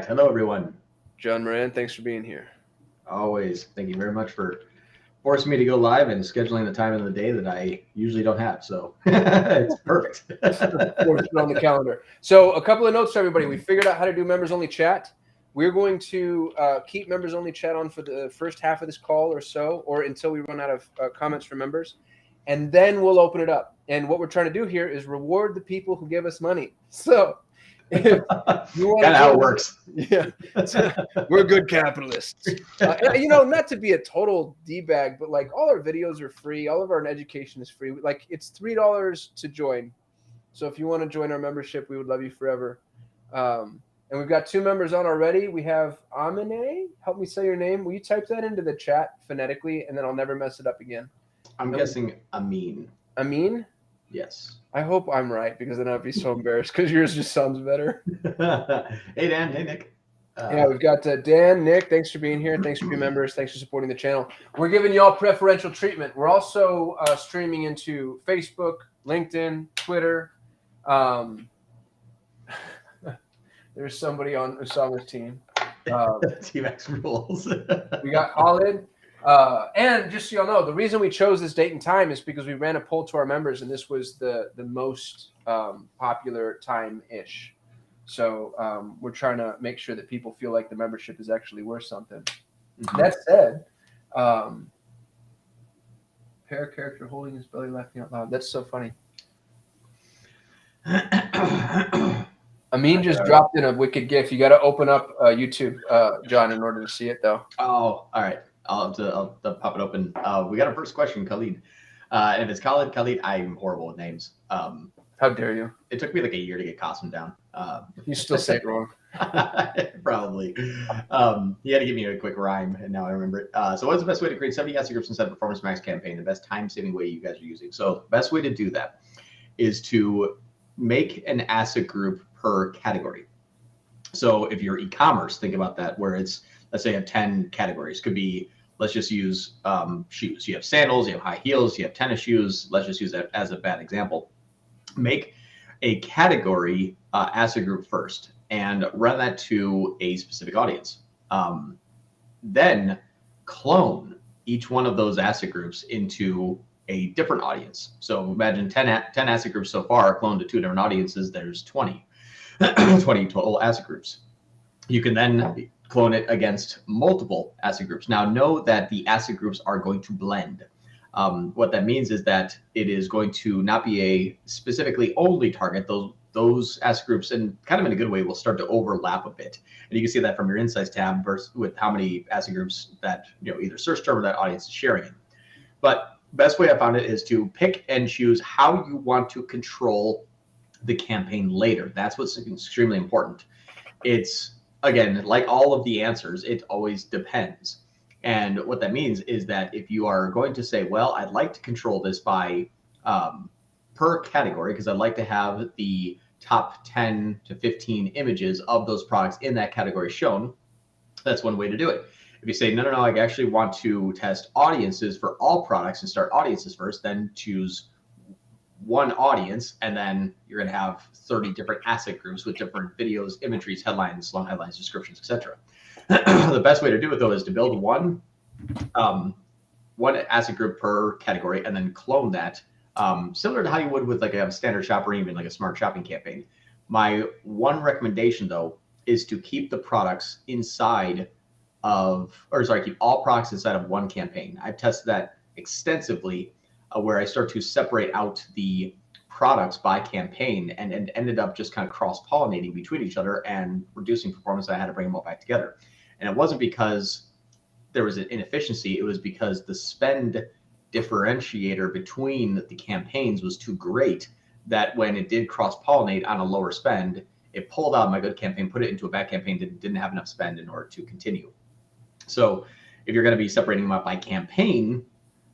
Hello, everyone. John Moran, thanks for being here. Always. Thank you very much for forcing me to go live and scheduling the time of the day that I usually don't have. So it's perfect. Force it on the calendar. So a couple of notes for everybody. We figured out how to do members only chat. We're going to keep members only chat on for the first half of this call or so, or until we run out of comments from members. And then we'll open it up. And what we're trying to do here is reward the people who give us money. So if you want Kind of how it works. Yeah, we're good capitalists. Not to be a total d-bag, but like all our videos are free. All of our education is free. Like it's $3 to join. So if you want to join our membership, we would love you forever. And we've got 2 members on already. We have Amine. Help me say your name. Will you type that into the chat phonetically, and then I'll never mess it up again? I'm guessing Amin. Amin? Yes. I hope I'm right, because then I'd be so embarrassed because yours just sounds better. Hey, Dan. Hey, Nick. Yeah, we've got Dan, Nick. Thanks for being here. Thanks for being members. Thanks for supporting the channel. We're giving y'all preferential treatment. We're also streaming into Facebook, LinkedIn, Twitter. There's somebody on Usama's team. PMax rules. We got Khalid. And just so y'all know, the reason we chose this date and time is because we ran a poll to our members, and this was the most popular time-ish. So we're trying to make sure that people feel like the membership is actually worth something. Mm-hmm. That said, pair character holding his belly laughing out loud. That's so funny. Amin just dropped in a wicked GIF. You got to open up YouTube, John, in order to see it, though. Oh, all right. I'll have to pop it open. We got our first question, Khalid. And if it's Khalid, I'm horrible with names. How dare you? It took me like a year to get Kasim down. You still say it wrong. Probably. He had to give me a quick rhyme, and now I remember it. So what's the best way to create 70 asset groups inside a Performance Max campaign? The best time-saving way you guys are using. So the best way to do that is to make an asset group per category. So if you're e-commerce, think about that, where it's, let's say you have 10 categories. Could be, let's just use shoes. You have sandals, you have high heels, you have tennis shoes. Let's just use that as a bad example. Make a category asset group first and run that to a specific audience. Then clone each one of those asset groups into a different audience. So imagine 10 asset groups so far, cloned to 2 different audiences. There's 20 total asset groups. You can then clone it against multiple asset groups. Now know that the asset groups are going to blend. What that means is that it is going to not be a specifically only target. Those asset groups, and kind of in a good way, will start to overlap a bit. And you can see that from your insights tab versus with how many asset groups that either search term or that audience is sharing it. But best way I found it is to pick and choose how you want to control the campaign later. That's what's extremely important. It's, again, like all of the answers, it always depends. And what that means is that if you are going to say, well, I'd like to control this by per category, because I'd like to have the top 10 to 15 images of those products in that category shown, that's one way to do it. If you say, no, I actually want to test audiences for all products and start audiences first, then choose one audience, and then you're going to have 30 different asset groups with different videos, imageries, headlines, long headlines, descriptions, etc. The best way to do it, though, is to build one asset group per category and then clone that, similar to how you would with like a standard shopper or even like a smart shopping campaign. My one recommendation, though, is to keep the products inside keep all products inside of one campaign. I've tested that extensively, where I start to separate out the products by campaign and ended up just kind of cross-pollinating between each other and reducing performance. I had to bring them all back together. And it wasn't because there was an inefficiency. It was because the spend differentiator between the campaigns was too great that when it did cross-pollinate on a lower spend, it pulled out my good campaign, put it into a bad campaign that didn't have enough spend in order to continue. So if you're going to be separating them up by campaign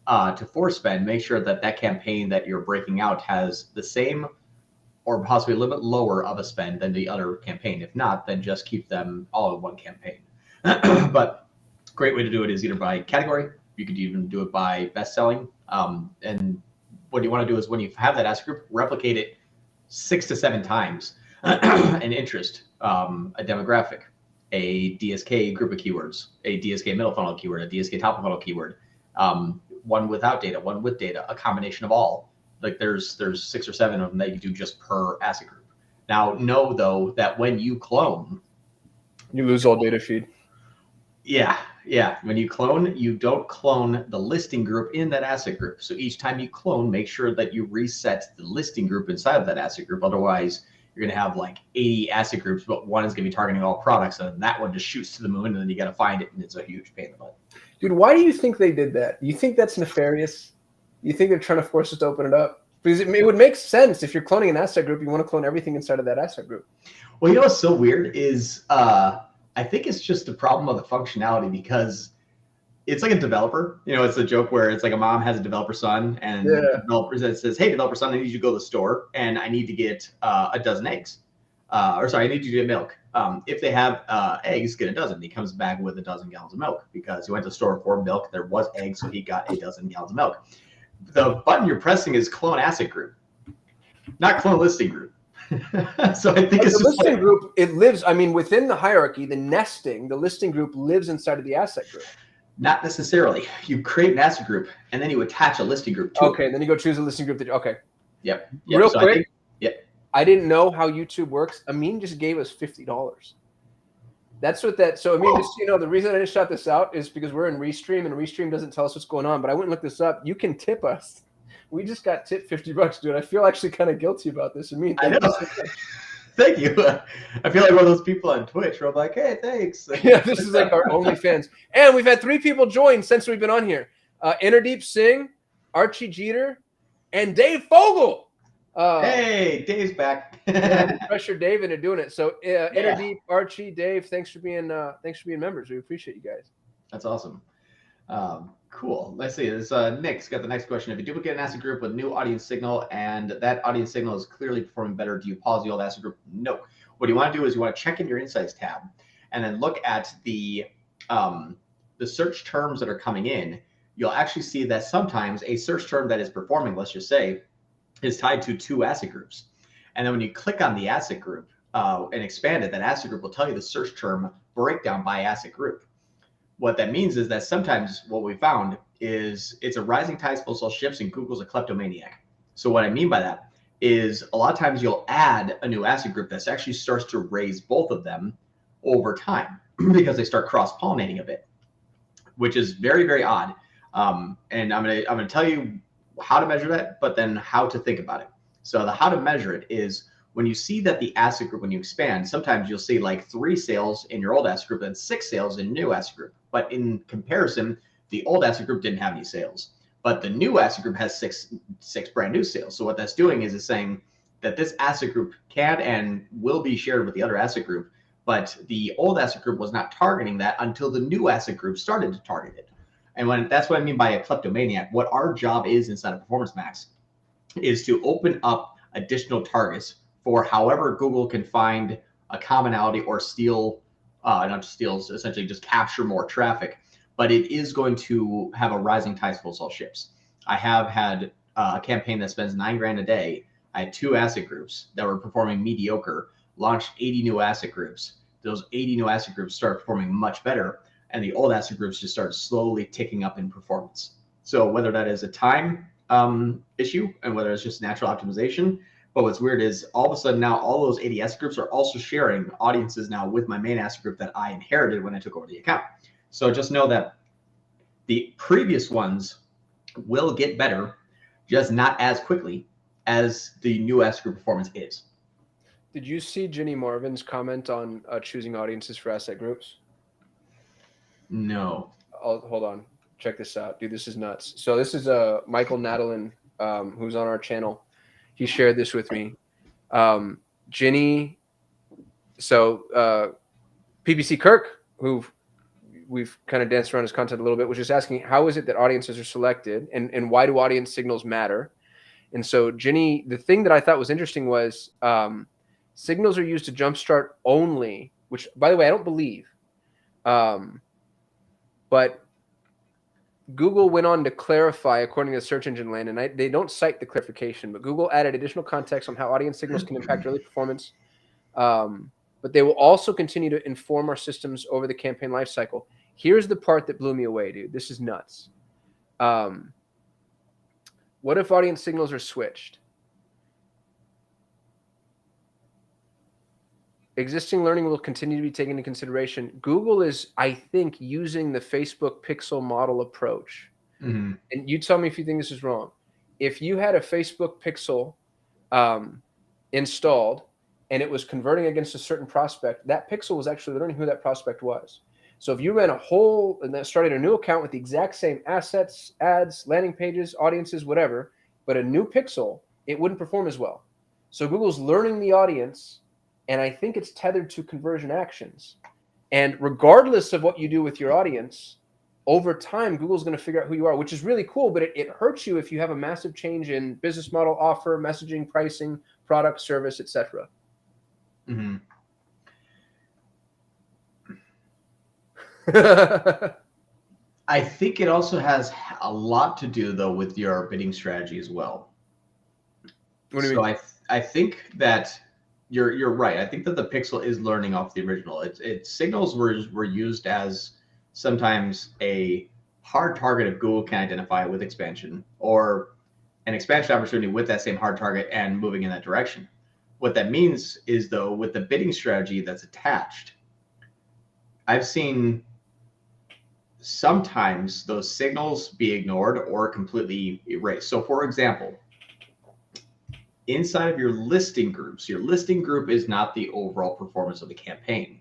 to force spend, make sure that that campaign that you're breaking out has the same or possibly a little bit lower of a spend than the other campaign. If not, then just keep them all in one campaign. But great way to do it is either by category. You could even do it by best selling. And what you want to do is when you have that asset group, replicate it 6 to 7 times an interest, a demographic, a DSK group of keywords, a DSK middle funnel keyword, a DSK top of funnel keyword, one without data, one with data, a combination of all. Like there's 6 or 7 of them that you do just per asset group. Now, know though that when you clone, you lose all data feed. Yeah. When you clone, you don't clone the listing group in that asset group. So each time you clone, make sure that you reset the listing group inside of that asset group. Otherwise, you're going to have like 80 asset groups, but one is going to be targeting all products, and that one just shoots to the moon, and then you got to find it, and it's a huge pain in the butt. Dude, why do you think they did that? Do you think that's nefarious? You think they're trying to force us to open it up? Because it would make sense if you're cloning an asset group, you want to clone everything inside of that asset group. Well, you know what's so weird is I think it's just a problem of the functionality, because it's like a developer. It's a joke where it's like a mom has a developer son, and the developer says, "Hey, developer son, I need you to go to the store, and I need to get a dozen eggs. I need you to get milk. If they have eggs, get a dozen." He comes back with a dozen gallons of milk because he went to the store for milk. There was eggs, so he got a dozen gallons of milk. The button you're pressing is clone asset group, not clone listing group. So I think it's the listing group. It lives. I mean, within the hierarchy, the listing group lives inside of the asset group. Not necessarily. You create an asset group and then you attach a listing group to it. Okay, then you go choose a listing group. Yep. Real quick. I didn't know how YouTube works. Amin just gave us $50. That's what that. So Amin, just the reason I didn't shout this out is because we're in Restream, and Restream doesn't tell us what's going on. But I went and looked this up. You can tip us. We just got tipped $50, dude. I feel actually kind of guilty about this. Amin, I know. Thank you. I feel like one of those people on Twitch where I'm like, "Hey, thanks." Yeah, this is like our OnlyFans. And we've had 3 people join since we've been on here. Innerdeep Singh, Archie Jeter, and Dave Fogel. Hey, Dave's back. Pressure Dave into doing it. So Innerdeep, Archie, Dave, thanks for being members. We appreciate you guys. That's awesome. Cool. Let's see. This Nick's got the next question. If you duplicate an asset group with new audience signal and that audience signal is clearly performing better, do you pause the old asset group? No. What you want to do is you want to check in your insights tab and then look at the search terms that are coming in. You'll actually see that sometimes a search term that is performing, let's just say, is tied to 2 asset groups. And then when you click on the asset group and expand it, that asset group will tell you the search term breakdown by asset group. What that means is that sometimes what we found is it's a rising tide supposed to all ships, and Google's a kleptomaniac. So what I mean by that is a lot of times you'll add a new asset group that actually starts to raise both of them over time because they start cross-pollinating a bit, which is very, very odd. And I'm gonna tell you how to measure that, but then how to think about it. So the how to measure it is when you see that the asset group, when you expand, sometimes you'll see like 3 sales in your old asset group and 6 sales in new asset group. But in comparison, the old asset group didn't have any sales, but the new asset group has six brand new sales. So what that's doing is it's saying that this asset group can and will be shared with the other asset group, but the old asset group was not targeting that until the new asset group started to target it. And that's what I mean by a kleptomaniac. What our job is inside of Performance Max is to open up additional targets for however Google can find a commonality or steal, not steals, essentially just capture more traffic. But it is going to have a rising tide floats all ships. I have had a campaign that spends $9,000 a day. I had 2 asset groups that were performing mediocre, launched 80 new asset groups. Those 80 new asset groups started performing much better, and the old asset groups just started slowly ticking up in performance. So whether that is a time issue and whether it's just natural optimization, but what's weird is all of a sudden now all those 80 asset groups are also sharing audiences now with my main asset group that I inherited when I took over the account. So just know that the previous ones will get better, just not as quickly as the new asset group performance is. Did you see Jenny Marvin's comment on choosing audiences for asset groups? No. Hold on. Check this out. Dude, this is nuts. So this is Michael Nadalin, who's on our channel. He shared this with me. Jenny, PPC Kirk, who we've kind of danced around his content a little bit, was just asking, how is it that audiences are selected and why do audience signals matter? And so Jenny, the thing that I thought was interesting was signals are used to jumpstart only, which, by the way, I don't believe. But Google went on to clarify, according to Search Engine Land, and they don't cite the clarification, but Google added additional context on how audience signals can impact early performance. but they will also continue to inform our systems over the campaign lifecycle. Here's the part that blew me away, dude. This is nuts. What if audience signals are switched? Existing learning will continue to be taken into consideration. Google is, I think, using the Facebook pixel model approach. Mm-hmm. And you tell me if you think this is wrong. If you had a Facebook pixel installed and it was converting against a certain prospect, that pixel was actually learning who that prospect was. So if you ran a whole and then started a new account with the exact same assets, ads, landing pages, audiences, whatever, but a new pixel, it wouldn't perform as well. So Google's learning the audience, and I think it's tethered to conversion actions. And regardless of what you do with your audience, over time, Google's going to figure out who you are, which is really cool, but it hurts you if you have a massive change in business model, offer, messaging, pricing, product, service, etc. Mm-hmm. I think it also has a lot to do, though, with your bidding strategy as well. What do you mean? I think that you're right. I think that the pixel is learning off the original. Its signals were used as sometimes a hard target if Google can identify it with expansion, or an expansion opportunity with that same hard target and moving in that direction. What that means is, though, with the bidding strategy that's attached, I've seen sometimes those signals be ignored or completely erased. So, for example, inside of your listing groups, your listing group is not the overall performance of the campaign.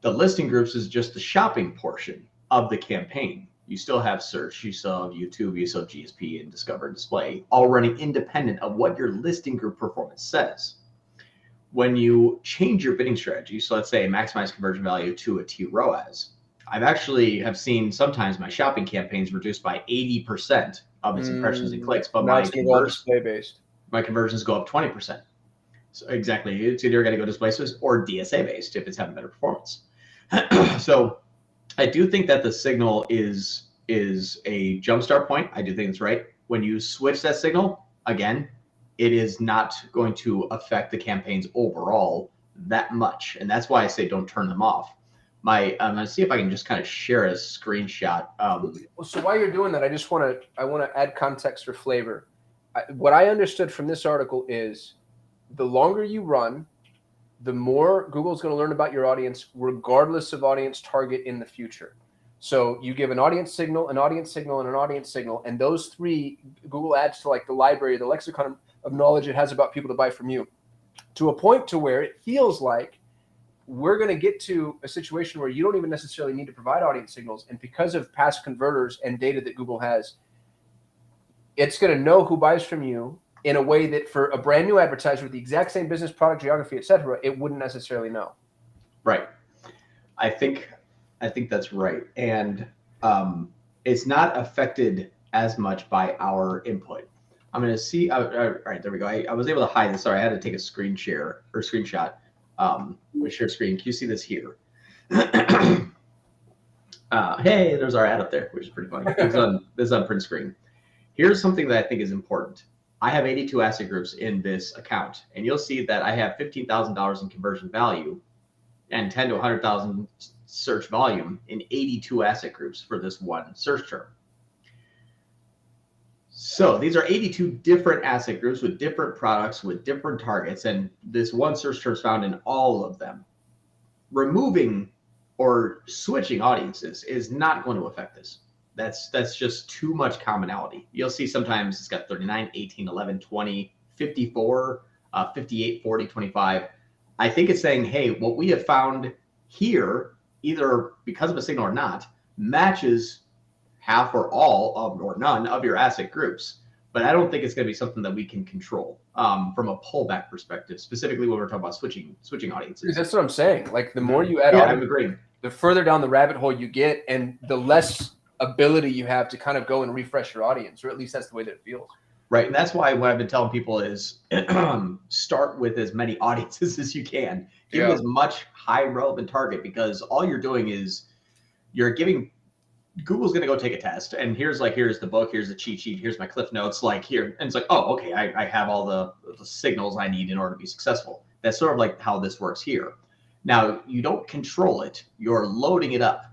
The listing groups is just the shopping portion of the campaign. You still have search, you still have YouTube, you still have GSP and Discover and Display, all running independent of what your listing group performance says. When you change your bidding strategy, so let's say maximize conversion value to a T ROAS, I've actually have seen sometimes my shopping campaigns reduced by 80% of its impressions and clicks, but my conversions go up 20%. So exactly, it's either going to go display based or DSA based if it's having better performance. So I do think that the signal is a jumpstart point. I do think it's right. When you switch that signal, again, it is not going to affect the campaigns overall that much. And that's why I say don't turn them off. I'm going to see if I can just kind of share a screenshot. So while you're doing that, I want to add context for flavor. What I understood from this article is the longer you run, the more Google's going to learn about your audience, regardless of audience target in the future. So you give an audience signal, an audience signal, and an audience signal, and those three Google adds to like the library, the lexicon of knowledge it has about people to buy from you, to a point to where it feels like we're going to get to a situation where you don't even necessarily need to provide audience signals. And because of past converters and data that Google has, it's going to know who buys from you in a way that for a brand new advertiser with the exact same business, product, geography, et cetera, it wouldn't necessarily know. Right. I think that's right. And it's not affected as much by our input. I'm going to see. All right, there we go. I was able to hide this. Sorry, I had to take a screen share or screenshot. We share screen. Can you see this here? Hey, there's our ad up there, which is pretty funny. This is on print screen. Here's something that I think is important. I have 82 asset groups in this account, and you'll see that I have $15,000 in conversion value and 10 to 100,000 search volume in 82 asset groups for this one search term. So these are 82 different asset groups with different products, with different targets, and this one search term is found in all of them. Removing or switching audiences is not going to affect this. That's just too much commonality. You'll see sometimes it's got 39, 18, 11, 20, 54, 58, 40, 25. I think it's saying, hey, what we have found here, either because of a signal or not, matches half or all of or none of your asset groups. But I don't think it's going to be something that we can control from a pullback perspective, specifically when we're talking about switching audiences. That's what I'm saying. Like the more you add on, I'm agreeing. The further down the rabbit hole you get, and the less ability you have to kind of go and refresh your audience, or at least that's the way that it feels. Right. And that's why what I've been telling people is start with as many audiences as you can. Give as much high relevant target, because all you're doing is you're giving Google's going to go take a test. And here's the book, here's the cheat sheet, here's my cliff notes, like here. And it's like, oh, okay, I have all the signals I need in order to be successful. That's sort of like how this works here. Now, you don't control it. You're loading it up,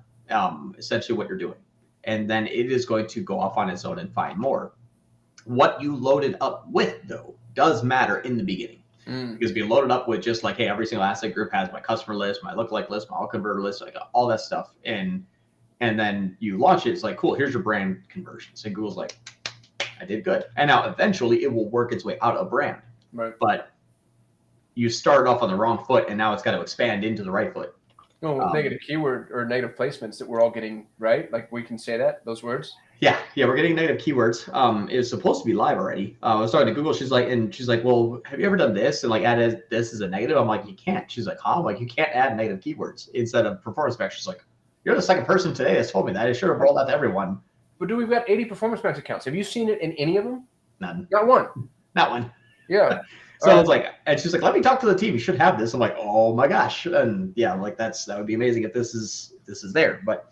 essentially what you're doing. And then it is going to go off on its own and find more. What you loaded up with, though, does matter in the beginning. Because if you load it up with just like, hey, every single asset group has my customer list, my lookalike list, my all converter list, like all that stuff. And then you launch it, it's like, cool, here's your brand conversions. And Google's like, I did good. And now eventually it will work its way out of brand. Right. But you started off on the wrong foot, and now it's got to expand into the right foot. No, negative keyword or negative placements that we're all getting, right? Like we can say those words. Yeah, we're getting negative keywords. It's supposed to be live already. I was talking to Google. She's like, well, have you ever done this and like added this as a negative? I'm like, you can't. She's like, huh? I'm like, you can't add negative keywords instead of performance max. She's like, you're the second person today that's told me that. I should have rolled out to everyone. But we've got 80 performance max accounts. Have you seen it in any of them? None. Not one. Not one. Yeah. So it's like, and she's like, let me talk to the team. You should have this. I'm like, oh my gosh. And yeah, I'm like, that would be amazing if this is there. But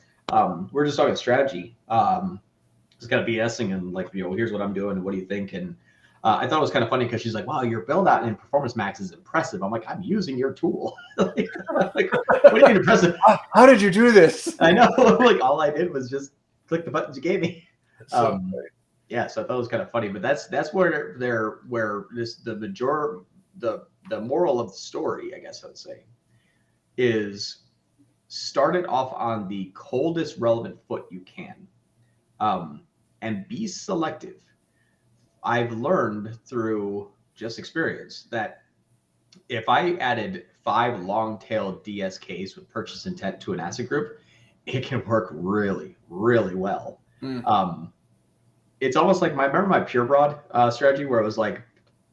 we're just talking strategy. Just kind of BSing and like, here's what I'm doing. What do you think? And I thought it was kind of funny because she's like, wow, your build out in Performance Max is impressive. I'm like, I'm using your tool. like, what do you mean impressive? How did you do this? I know. Like all I did was just click the buttons you gave me. Yeah, so I thought it was kind of funny, but that's where the moral of the story, I guess I would say, is start it off on the coldest relevant foot you can, and be selective. I've learned through just experience that if I added 5 long-tail DSKs with purchase intent to an asset group, it can work really, really well. It's almost like remember my pure broad strategy where it was like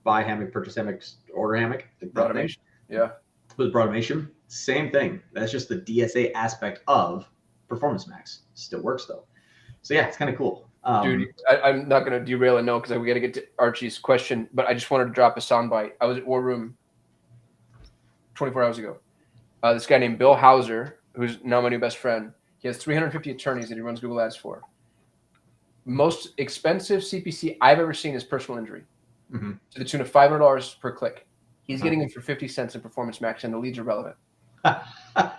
buy hammock, purchase hammock, order hammock. Like broadimation. Yeah. With broadimation, same thing. That's just the DSA aspect of Performance Max. Still works though. So yeah, it's kind of cool. Dude, I'm not going to derail it, no, because we got to get to Archie's question, but I just wanted to drop a soundbite. I was at War Room 24 hours ago. This guy named Bill Hauser, who's now my new best friend, he has 350 attorneys that he runs Google Ads for. Most expensive CPC I've ever seen is personal injury, to the tune of $500 per click. He's getting them for 50 cents in Performance Max, and the leads are relevant.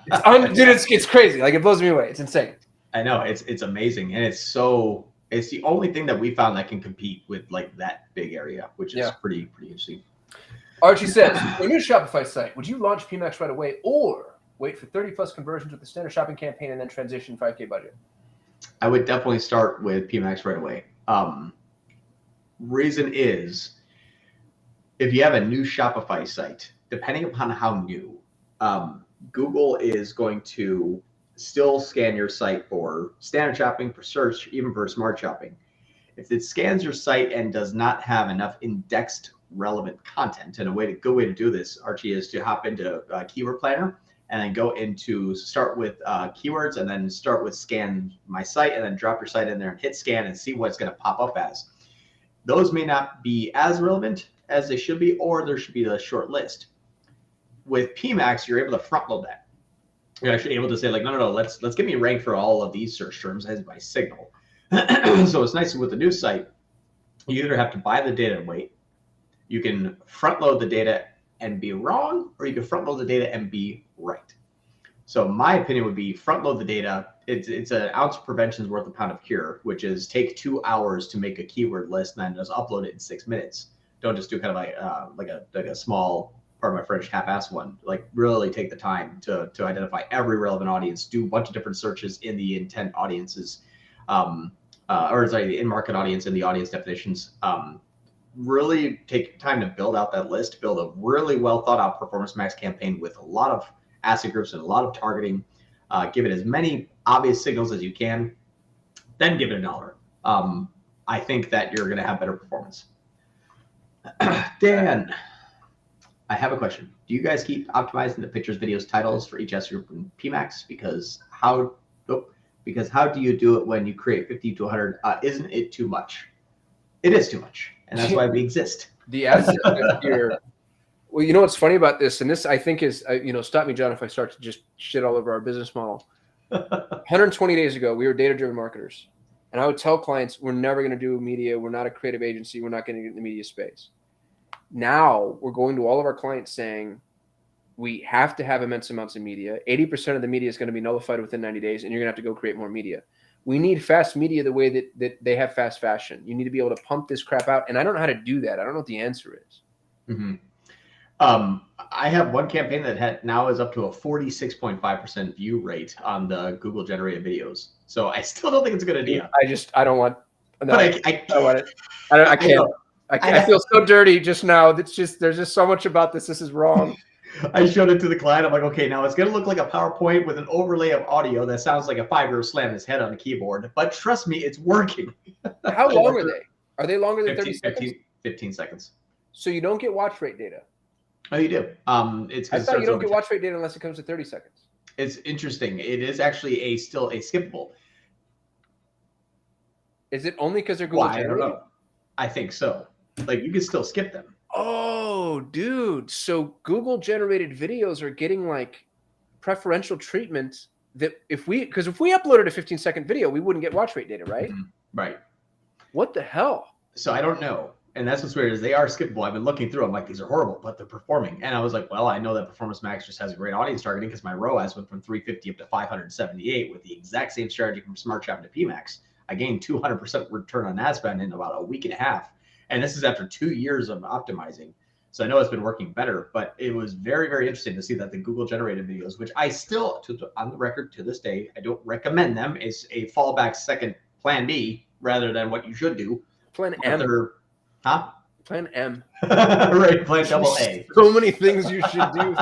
It's crazy. Like, it blows me away. It's insane. I know. It's amazing, and it's the only thing that we found that can compete with like that big area, which is pretty interesting. Archie says, for a new Shopify site, would you launch PMax right away or wait for 30 plus conversions with the standard shopping campaign and then transition 5K budget? I would definitely start with PMax right away. Reason is, if you have a new Shopify site, depending upon how new, Google is going to still scan your site for standard shopping, for search, even for smart shopping. If it scans your site and does not have enough indexed relevant content, and a good way to do this, Archie, is to hop into Keyword Planner and then go into start with keywords and then start with scan my site and then drop your site in there and hit scan and see what it's going to pop up as. Those may not be as relevant as they should be, or there should be a short list. With PMax, you're able to front load that. You're actually able to say like, no, let's get me ranked for all of these search terms as my signal. So it's nice with the new site. You either have to buy the data and wait. You can front load the data and be wrong, or you can front load the data and be right. So my opinion would be front load the data. It's an ounce of prevention is worth a pound of cure, which is take 2 hours to make a keyword list and then just upload it in 6 minutes. Don't just do kind of like a small, pardon my French, half-ass one. Like really take the time to identify every relevant audience, do a bunch of different searches in the intent audiences, the in-market audience and the audience definitions. Really take time to build out that list, build a really well thought out Performance Max campaign with a lot of asset groups and a lot of targeting. Give it as many obvious signals as you can, then give it $1. I think that you're going to have better performance. Dan, I have a question. Do you guys keep optimizing the pictures, videos, titles for each asset group in PMax? Because how do you do it when you create 50 to 100? Isn't it too much? It is too much. And that's why we exist. The asset here. Well, you know what's funny about this, and this I think is, stop me, John, if I start to just shit all over our business model. 120 days ago, we were data-driven marketers. And I would tell clients, we're never going to do media. We're not a creative agency. We're not going to get in the media space. Now we're going to all of our clients saying, we have to have immense amounts of media. 80% of the media is going to be nullified within 90 days, and you're going to have to go create more media. We need fast media the way that they have fast fashion. You need to be able to pump this crap out, and I don't know how to do that. I don't know what the answer is. Mm-hmm. I have one campaign that now is up to a 46.5% view rate on the Google generated videos. So I still don't think it's a good idea. I don't want. No, But I don't want it. I can't. I feel so dirty just now. It's just there's just so much about this. This is wrong. I showed it to the client. I'm like, okay, now it's going to look like a PowerPoint with an overlay of audio that sounds like a 5-year-old slam his head on a keyboard. But trust me, it's working. How long are they? Are they longer than 30 seconds? 15 seconds. So you don't get watch rate data. Oh, you do. I thought you don't get watch rate data unless it comes to 30 seconds. It's interesting. It is actually still a skippable. Is it only because they're Google generated? I don't know. I think so. Like you can still skip them. Oh, dude. So Google generated videos are getting like preferential treatment that if we uploaded a 15-second video, we wouldn't get watch rate data, right? Mm-hmm. Right. What the hell? So I don't know. And that's what's weird is they are skippable. I've been looking through. I'm like, these are horrible, but they're performing. And I was like, well, I know that Performance Max just has a great audience targeting because my ROAS went from 350 up to 578 with the exact same strategy from Smart Shopping to PMax. I gained 200% return on ad spend in about a week and a half. And this is after 2 years of optimizing. So I know it's been working better, but it was very, very interesting to see that the Google generated videos, which I still, on the record to this day, I don't recommend them, is a fallback second plan B rather than what you should do. Plan M. Huh? Plan M. Right, plan double A. So many things you should do.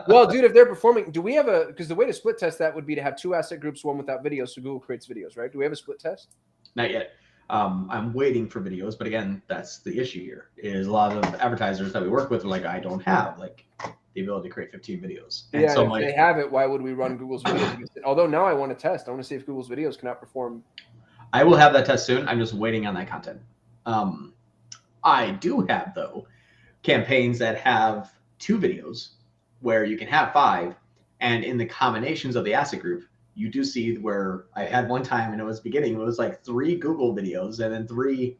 Well, dude, if they're performing, do we have because the way to split test that would be to have 2 asset groups, one without videos, so Google creates videos, right? Do we have a split test? Not yet. I'm waiting for videos, but again, that's the issue here. Is a lot of advertisers that we work with are like, I don't have like the ability to create 15 videos. And yeah, so if they have it, why would we run Google's videos against it? Although now I want to test. I want to see if Google's videos can outperform. I will have that test soon. I'm just waiting on that content. I do have, though, campaigns that have 2 videos where you can have 5. And in the combinations of the asset group, you do see where I had one time and it was like 3 Google videos and then 3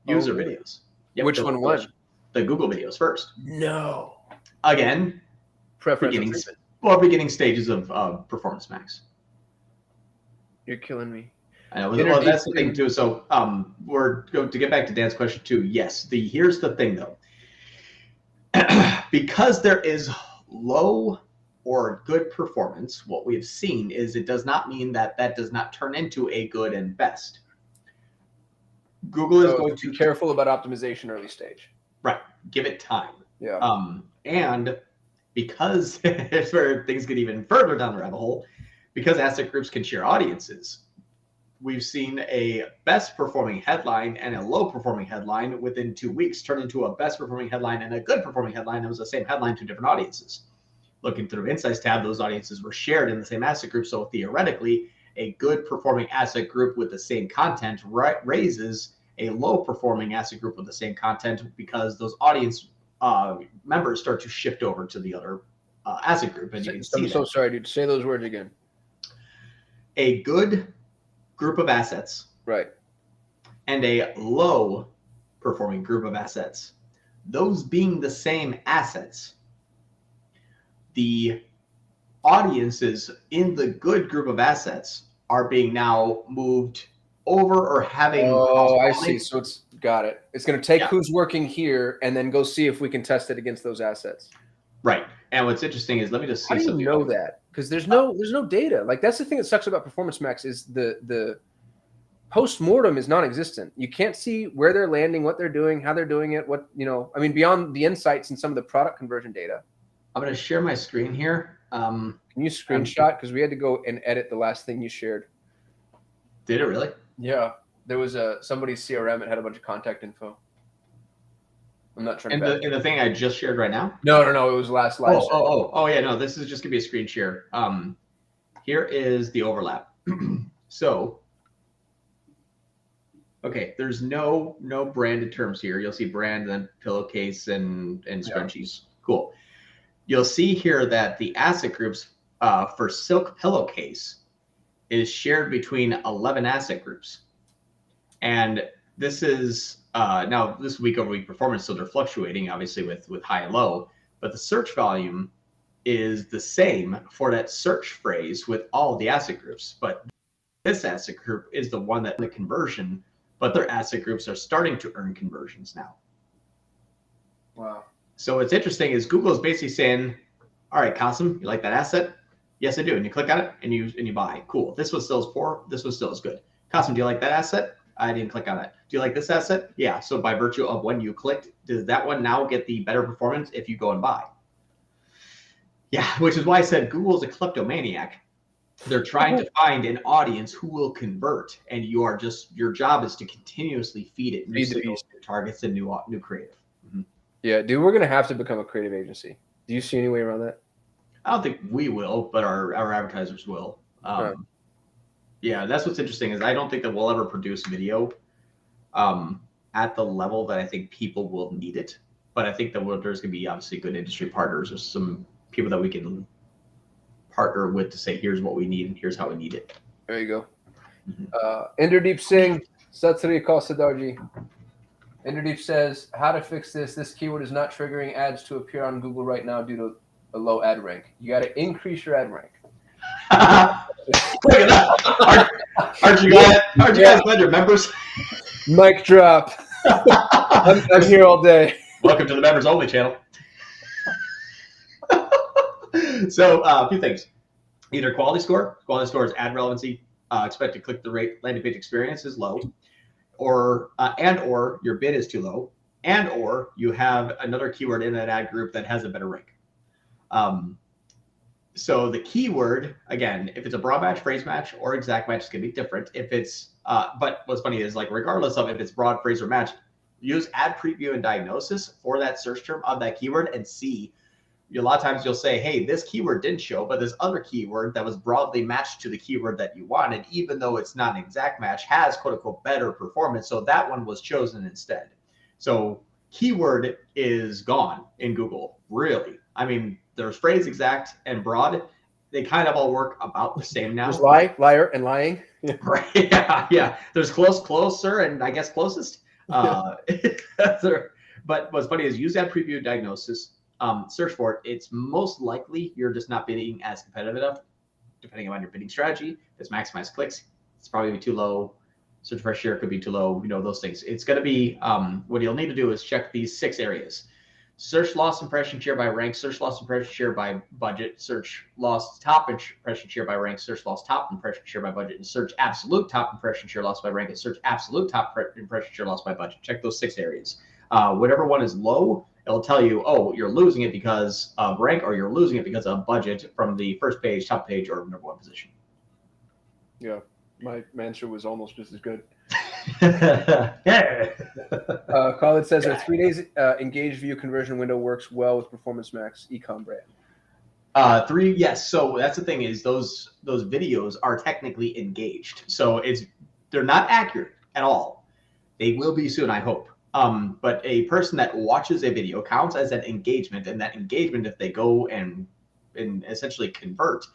user videos. Yep, which one won? The Google videos first. No. Again, beginning stages of Performance Max. You're killing me. I know. Well, that's the thing too. So we're going to get back to Dan's question too. Yes. Here's the thing though. Because there is low or good performance, what we've seen is it does not mean that does not turn into a good and best. Google is going to be careful about optimization early stage. Right. Give it time. Yeah. And because it's where things get even further down the rabbit hole, because asset groups can share audiences, we've seen a best performing headline and a low performing headline within 2 weeks turn into a best performing headline and a good performing headline. It was the same headline to different audiences. Looking through Insights tab, those audiences were shared in the same asset group. So theoretically, a good performing asset group with the same content raises a low performing asset group with the same content because those audience members start to shift over to the other asset group. And you can see I'm so sorry, dude. Say those words again. A good group of assets, right, and a low performing group of assets, those being the same assets, the audiences in the good group of assets are being now moved over or having. Oh, I see. So got it. It's going to take who's working here and then go see if we can test it against those assets. Right. And what's interesting is, let me just see. How do you know that? Because there's no data. Like that's the thing that sucks about Performance Max is the post-mortem is non-existent. You can't see where they're landing, what they're doing, how they're doing it, beyond the insights and some of the product conversion data. I'm going to share my screen here. Can you screenshot? Because we had to go and edit the last thing you shared. Did it really? Yeah. There was somebody's CRM that had a bunch of contact info. I'm not trying to. And the thing I just shared right now? No. It was last live. Oh, yeah. No, this is just gonna be a screen share. Here is the overlap. So, okay, there's no branded terms here. You'll see brand, then pillowcase, and scrunchies. Yeah. Cool. You'll see here that the asset groups for Silk pillowcase is shared between 11 asset groups, and this is. Now, this week over week performance, so they're fluctuating, obviously, with high and low. But the search volume is the same for that search phrase with all the asset groups, but this asset group is the one that the conversion, but their asset groups are starting to earn conversions now. Wow. So what's interesting is Google is basically saying, all right, Kasim, you like that asset? Yes, I do. And you click on it and you buy. Cool. This one still is poor. This one still is good. Kasim, do you like that asset? I didn't click on it. Do you like this asset? Yeah. So by virtue of when you clicked, does that one now get the better performance if you go and buy? Yeah, which is why I said Google is a kleptomaniac. They're trying to find an audience who will convert, and your job is to continuously feed it new signals, new targets, and new creative. Mm-hmm. Yeah, dude, we're gonna have to become a creative agency. Do you see any way around that? I don't think we will, but our advertisers will. Yeah, that's what's interesting is I don't think that we'll ever produce video at the level that I think people will need it. But I think that there's going to be obviously good industry partners or some people that we can partner with to say, here's what we need and here's how we need it. There you go. Inderdeep Singh, Satsri Kausadarji. Inderdeep says, how to fix this? This keyword is not triggering ads to appear on Google right now due to a low ad rank. You got to increase your ad rank. Look at that. Aren't you guys glad you're members? Mic drop. I'm here all day. Welcome to the members only channel. So a few things. Either quality score is ad relevancy, expected click-through rate, landing page experience is low, or your bid is too low, and or you have another keyword in that ad group that has a better rank. So the keyword, again, if it's a broad match, phrase match, or exact match, it's going to be different. If it's, but what's funny is like, regardless of if it's broad, phrase, or match, use ad preview and diagnosis for that search term of that keyword and see. A lot of times you'll say, hey, this keyword didn't show, but this other keyword that was broadly matched to the keyword that you wanted, even though it's not an exact match, has quote unquote better performance. So that one was chosen instead. So keyword is gone in Google, really. I mean, there's phrase, exact, and broad. They kind of all work about the same now. There's lie, liar, and lying. Right. Yeah. There's closer, and I guess closest. But what's funny is use that preview diagnosis. Search for it. It's most likely you're just not bidding as competitive enough, depending on your bidding strategy. If it's maximize clicks, it's probably too low. Search fresh share could be too low. You know, those things. It's going to be what you'll need to do is check these 6 areas. Search loss impression share by rank, search loss impression share by budget, search loss top impression share by rank, search loss top impression share by budget, and search absolute top impression share loss by rank, and search absolute top impression share loss by budget. Check those 6 areas. Whatever one is low, it'll tell you, oh, you're losing it because of rank, or you're losing it because of budget from the first page, top page, or number 1 position. Yeah, my answer was almost just as good. Yeah. Khalid says our 3 days engaged view conversion window works well with Performance Max ecom brand. 3, yes. So that's the thing is those videos are technically engaged. So they're not accurate at all. They will be soon, I hope. But a person that watches a video counts as an engagement, and that engagement, if they go and essentially convert,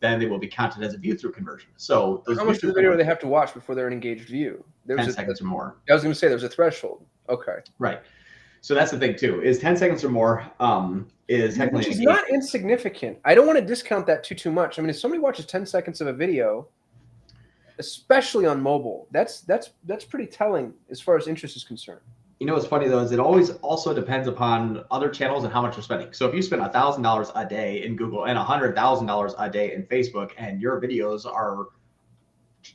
then they will be counted as a view through conversion. So those how much of the video do they have to watch before they're an engaged view? 10 seconds or more. I was going to say there's a threshold. Okay. Right. So that's the thing too, is 10 seconds or more is technically which is not insignificant. I don't want to discount that too much. I mean, if somebody watches 10 seconds of a video, especially on mobile, that's pretty telling as far as interest is concerned. You know what's funny though is it always also depends upon other channels and how much you're spending. So if you spend $1,000 a day in Google and $100,000 a day in Facebook, and your videos are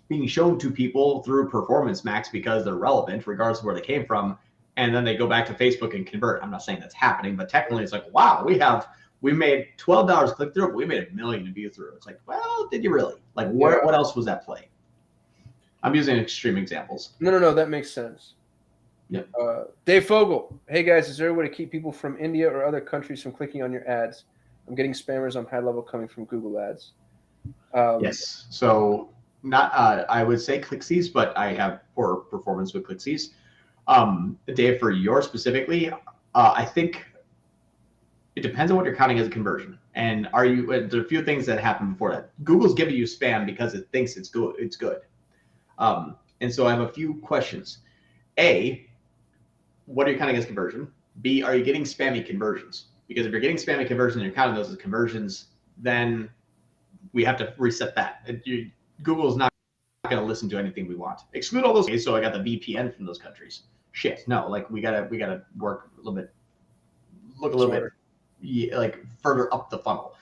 being shown to people through Performance Max because they're relevant, regardless of where they came from, and then they go back to Facebook and convert. I'm not saying that's happening, but technically it's like, wow, we made $12 click through, but we made $1 million view through. It's like, well, did you really? Like, what else was that play? I'm using extreme examples. No, that makes sense. Yeah. Dave Fogel. Hey guys, is there a way to keep people from India or other countries from clicking on your ads? I'm getting spammers on high level coming from Google ads. Yes. So not I would say ClickSees, but I have poor performance with ClickSees. Dave, for yours specifically, I think it depends on what you're counting as a conversion. And there are a few things that happen before that. Google's giving you spam because it thinks it's good. It's good. And so I have a few questions. A, what are you counting as conversion? B, are you getting spammy conversions? Because if you're getting spammy conversions and you're counting those as conversions, then we have to reset that. Google's not going to listen to anything we want. Exclude all those. Okay, so I got the VPN from those countries. Shit, no, like we gotta work a little bit, look a little bit like further up the funnel.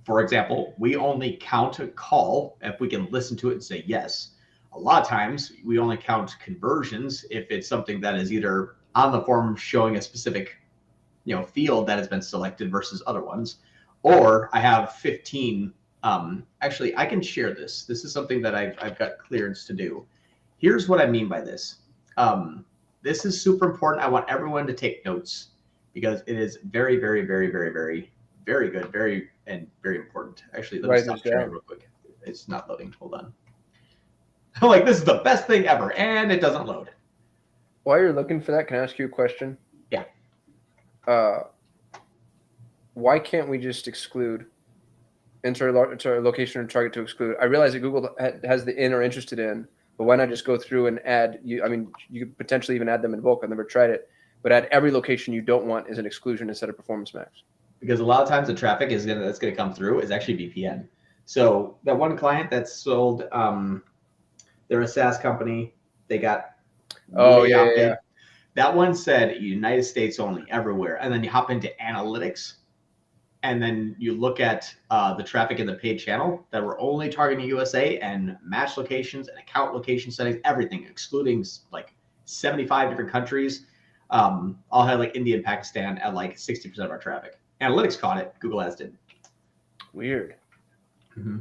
For example, we only count a call if we can listen to it and say yes. A lot of times we only count conversions if it's something that is either on the form showing a specific field that has been selected versus other ones, or I have 15. Actually, I can share this. This is something that I've got clearance to do. Here's what I mean by this. This is super important. I want everyone to take notes because it is very, very, very, very, very, very good, very important. Actually, let me stop sharing real quick. It's not loading. Hold on. I'm like, this is the best thing ever, and it doesn't load. While you're looking for that, can I ask you a question? Yeah. Why can't we just exclude enter location or target to exclude? I realize that Google has the in or interested in, but why not just go through and add? You could potentially even add them in bulk. I've never tried it, but add every location you don't want as an exclusion instead of Performance Max. Because a lot of times the traffic that's gonna come through is actually VPN. So that one client that sold, they're a SaaS company. They got yeah. That one said United States only, everywhere, and then you hop into analytics. And then you look at the traffic in the paid channel that we're only targeting USA and match locations and account location settings, everything, excluding like 75 different countries. I'll have like India and Pakistan at like 60% of our traffic. Analytics caught it. Google Ads didn't. Weird. Mm-hmm.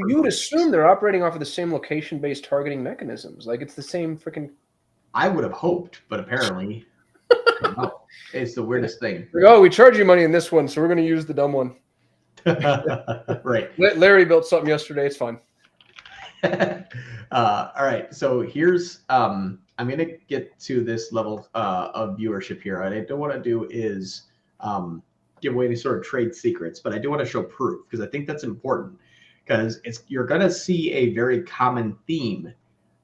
You would assume they're operating off of the same location-based targeting mechanisms. Like it's the same freaking. I would have hoped, but apparently. No, it's the weirdest thing. We charge you money in this one, so we're going to use the dumb one. Right. Larry built something yesterday. It's fine. All right. So here's I'm going to get to this level of viewership here. What I don't want to do is give away any sort of trade secrets, but I do want to show proof because I think that's important because you're going to see a very common theme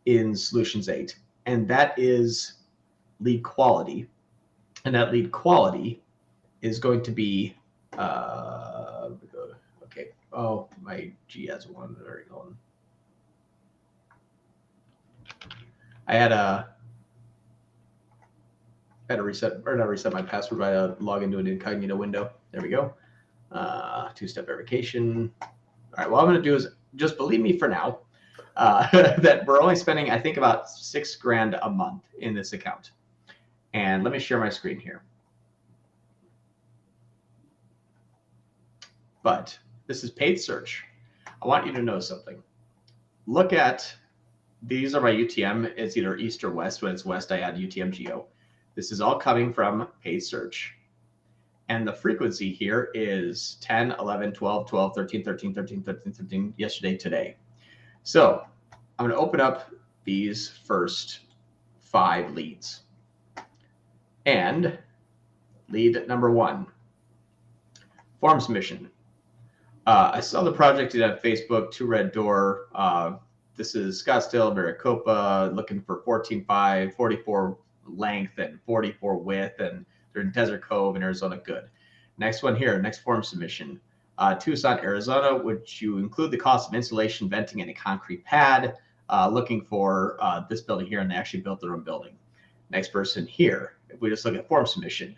in Solutions 8, and that is lead quality. And that lead quality is going to be, okay. Oh, my G has one. There we go. I had to reset, or not reset my password, by log into an incognito window. There we go. Two-step verification. All right, what I'm going to do is just believe me for now that we're only spending, I think, about $6,000 a month in this account. And let me share my screen here. But this is paid search. I want you to know something. Look at, these are my UTM. It's either east or west. When it's west, I add UTM geo. This is all coming from paid search. And the frequency here is 10, 11, 12, 12, 13, 13, 13, 13, 13, yesterday, today. So I'm going to open up these first 5 leads. And lead number 1, form submission. I saw the project on Facebook, 2 Red Door. This is Scottsdale, Maricopa, looking for 14.5, 44 length and 44 width, and they're in Desert Cove in Arizona. Good. Next one here, next form submission. Tucson, Arizona, would you include the cost of insulation, venting, and a concrete pad? Looking for this building here, and they actually built their own building. Next person here, if we just look at form submission,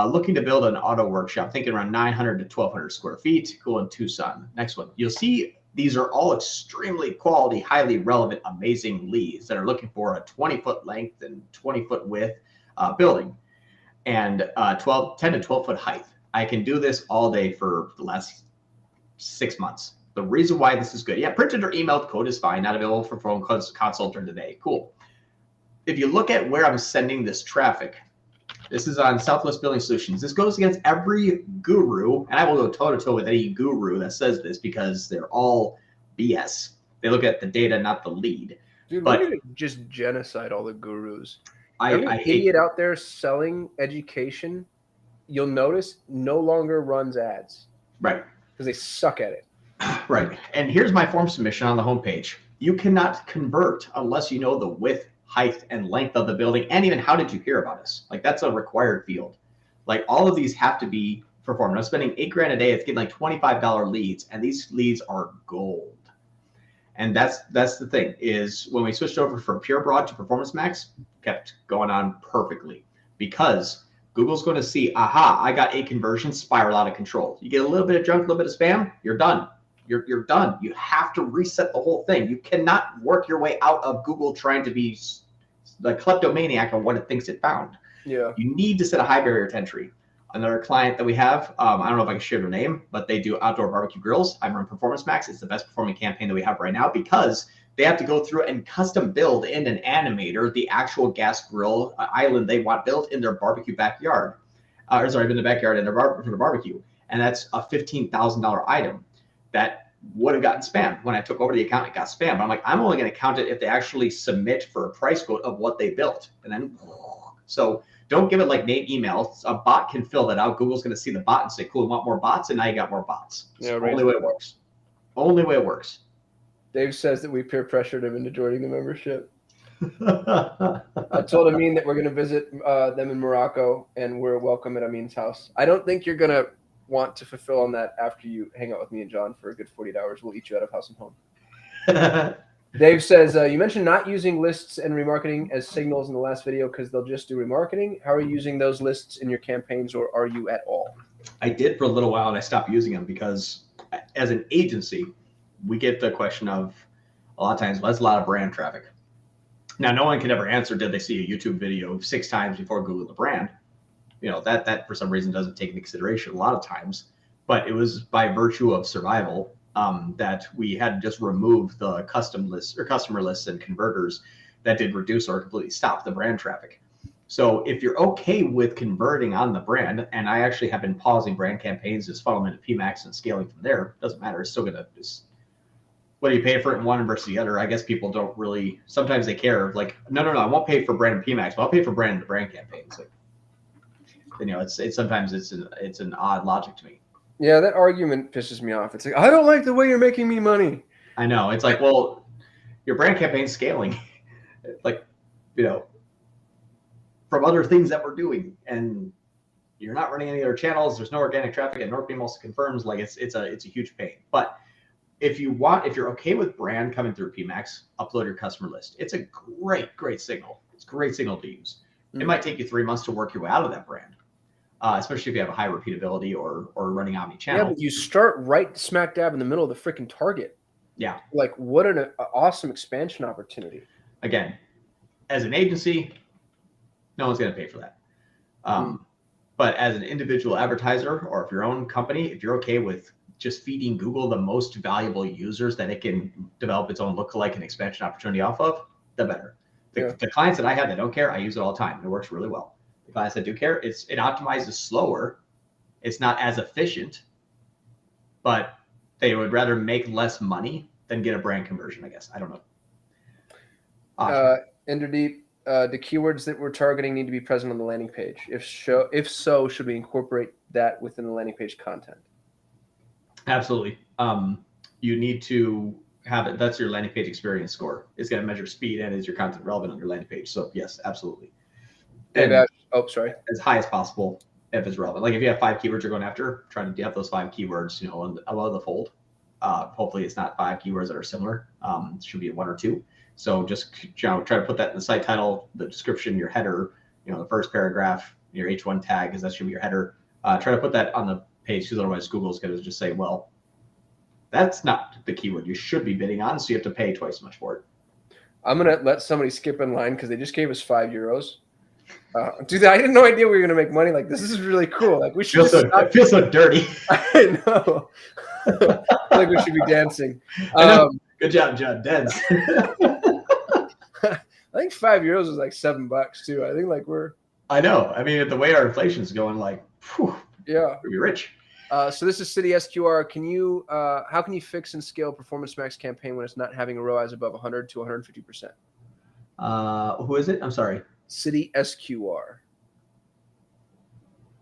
looking to build an auto workshop, thinking around 900 to 1,200 square feet, cool, in Tucson. Next one, you'll see these are all extremely quality, highly relevant, amazing leads that are looking for a 20-foot length and 20-foot width building and 10 to 12-foot height. I can do this all day for the last 6 months. The reason why this is good, yeah, printed or emailed code is fine, not available for phone consult during the day. Cool. If you look at where I'm sending this traffic, this is on Southwest Building Solutions. This goes against every guru, and I will go toe-to-toe with any guru that says this because they're all BS. They look at the data, not the lead. Dude, we're going to just genocide all the gurus. I hate idiot out there selling education, you'll notice, no longer runs ads. Right. Because they suck at it. Right. And here's my form submission on the homepage. You cannot convert unless you know the width, height, and length of the building, and even how did you hear about us? Like, that's a required field. Like all of these have to be performed. I'm spending $8,000 a day. It's getting like $25 leads, and these leads are gold. And that's the thing is when we switched over from Pure Broad to Performance Max, kept going on perfectly because Google's going to see, aha, I got a conversion spiral out of control. You get a little bit of junk, a little bit of spam, you're done. You're done. You have to reset the whole thing. You cannot work your way out of Google trying to be the kleptomaniac on what it thinks it found. Yeah. You need to set a high barrier to entry. Another client that we have, I don't know if I can share their name, but they do outdoor barbecue grills. I run Performance Max. It's the best performing campaign that we have right now because they have to go through and custom build in an animator the actual gas grill island they want built in their barbecue backyard. In the backyard in their barbecue. And that's a $15,000 item that would have gotten spammed. When I took over the account, it got spammed. I'm like, I'm only going to count it if they actually submit for a price quote of what they built. And then, so don't give it like name, email. A bot can fill that out. Google's going to see the bot and say, cool, we want more bots. And now you got more bots. It's the only way it works. Only way it works. Dave says that we peer pressured him into joining the membership. I told Amin that we're going to visit them in Morocco, and we're welcome at Amin's house. I don't think you're going to want to fulfill on that after you hang out with me and John for a good 48 hours. We'll eat you out of house and home. Dave says, you mentioned not using lists and remarketing as signals in the last video because they'll just do remarketing. How are you using those lists in your campaigns, or are you at all? I did for a little while, and I stopped using them because as an agency, we get the question of a lot of times, well, that's a lot of brand traffic. Now, no one can ever answer, did they see a YouTube video 6 times before Google the brand? You know, that for some reason doesn't take into consideration a lot of times, but it was by virtue of survival that we had to just remove the custom lists or customer lists and converters that did reduce or completely stop the brand traffic. So if you're okay with converting on the brand, and I actually have been pausing brand campaigns, just funnel them into PMax and scaling from there, doesn't matter. It's still going to just, what do you pay for it in one versus the other? I guess people don't really, sometimes they care. Like, no, I won't pay for brand and PMax, but I'll pay for brand in the brand campaigns. Like, you know, it's sometimes it's an odd logic to me. Yeah, that argument pisses me off. It's like, I don't like the way you're making me money. I know. It's like, well, your brand campaign's scaling, like, you know, from other things that we're doing, and you're not running any other channels. There's no organic traffic, and North Beam also confirms like it's a huge pain. But if you're okay with brand coming through PMax, upload your customer list. It's a great signal. It's a great signal to use. Mm-hmm. It might take you 3 months to work your way out of that brand. Especially if you have a high repeatability or running omni-channel. Yeah, but you start right smack dab in the middle of the freaking target. Yeah. Like, what an awesome expansion opportunity. Again, as an agency, no one's going to pay for that. But as an individual advertiser or if your own company, if you're okay with just feeding Google the most valuable users that it can develop its own lookalike and expansion opportunity off of, the better. The clients that I have that don't care, I use it all the time. It works really well. The clients that do care, it optimizes slower. It's not as efficient, but they would rather make less money than get a brand conversion, I guess. I don't know. Enderdeep, the keywords that we're targeting need to be present on the landing page. If so, should we incorporate that within the landing page content? Absolutely. You need to have it. That's your landing page experience score. It's going to measure speed and is your content relevant on your landing page. So yes, absolutely. Sorry. As high as possible if it's relevant. Like if you have 5 keywords you're going after, try to have those 5 keywords, you know, above the fold. Hopefully it's not 5 keywords that are similar. It should be 1 or 2. So just try to put that in the site title, the description, your header, you know, the first paragraph, your H1 tag, because that should be your header. Try to put that on the page because otherwise Google's going to just say, well, that's not the keyword you should be bidding on, so you have to pay twice as much for it. I'm going to let somebody skip in line because they just gave us €5. Dude, I had no idea we were going to make money like this. This is really cool. Like we should it feels so dirty. I know. Like we should be dancing. Good job, John. Dance. I think €5 is like $7 too. I think like we're. I know. I mean, the way our inflation is going, like, whew, yeah, we'd be rich. So this is City SQR. How can you fix and scale Performance Max campaign when it's not having a ROAS above 100 to 150%? Who is it? I'm sorry. City SQR.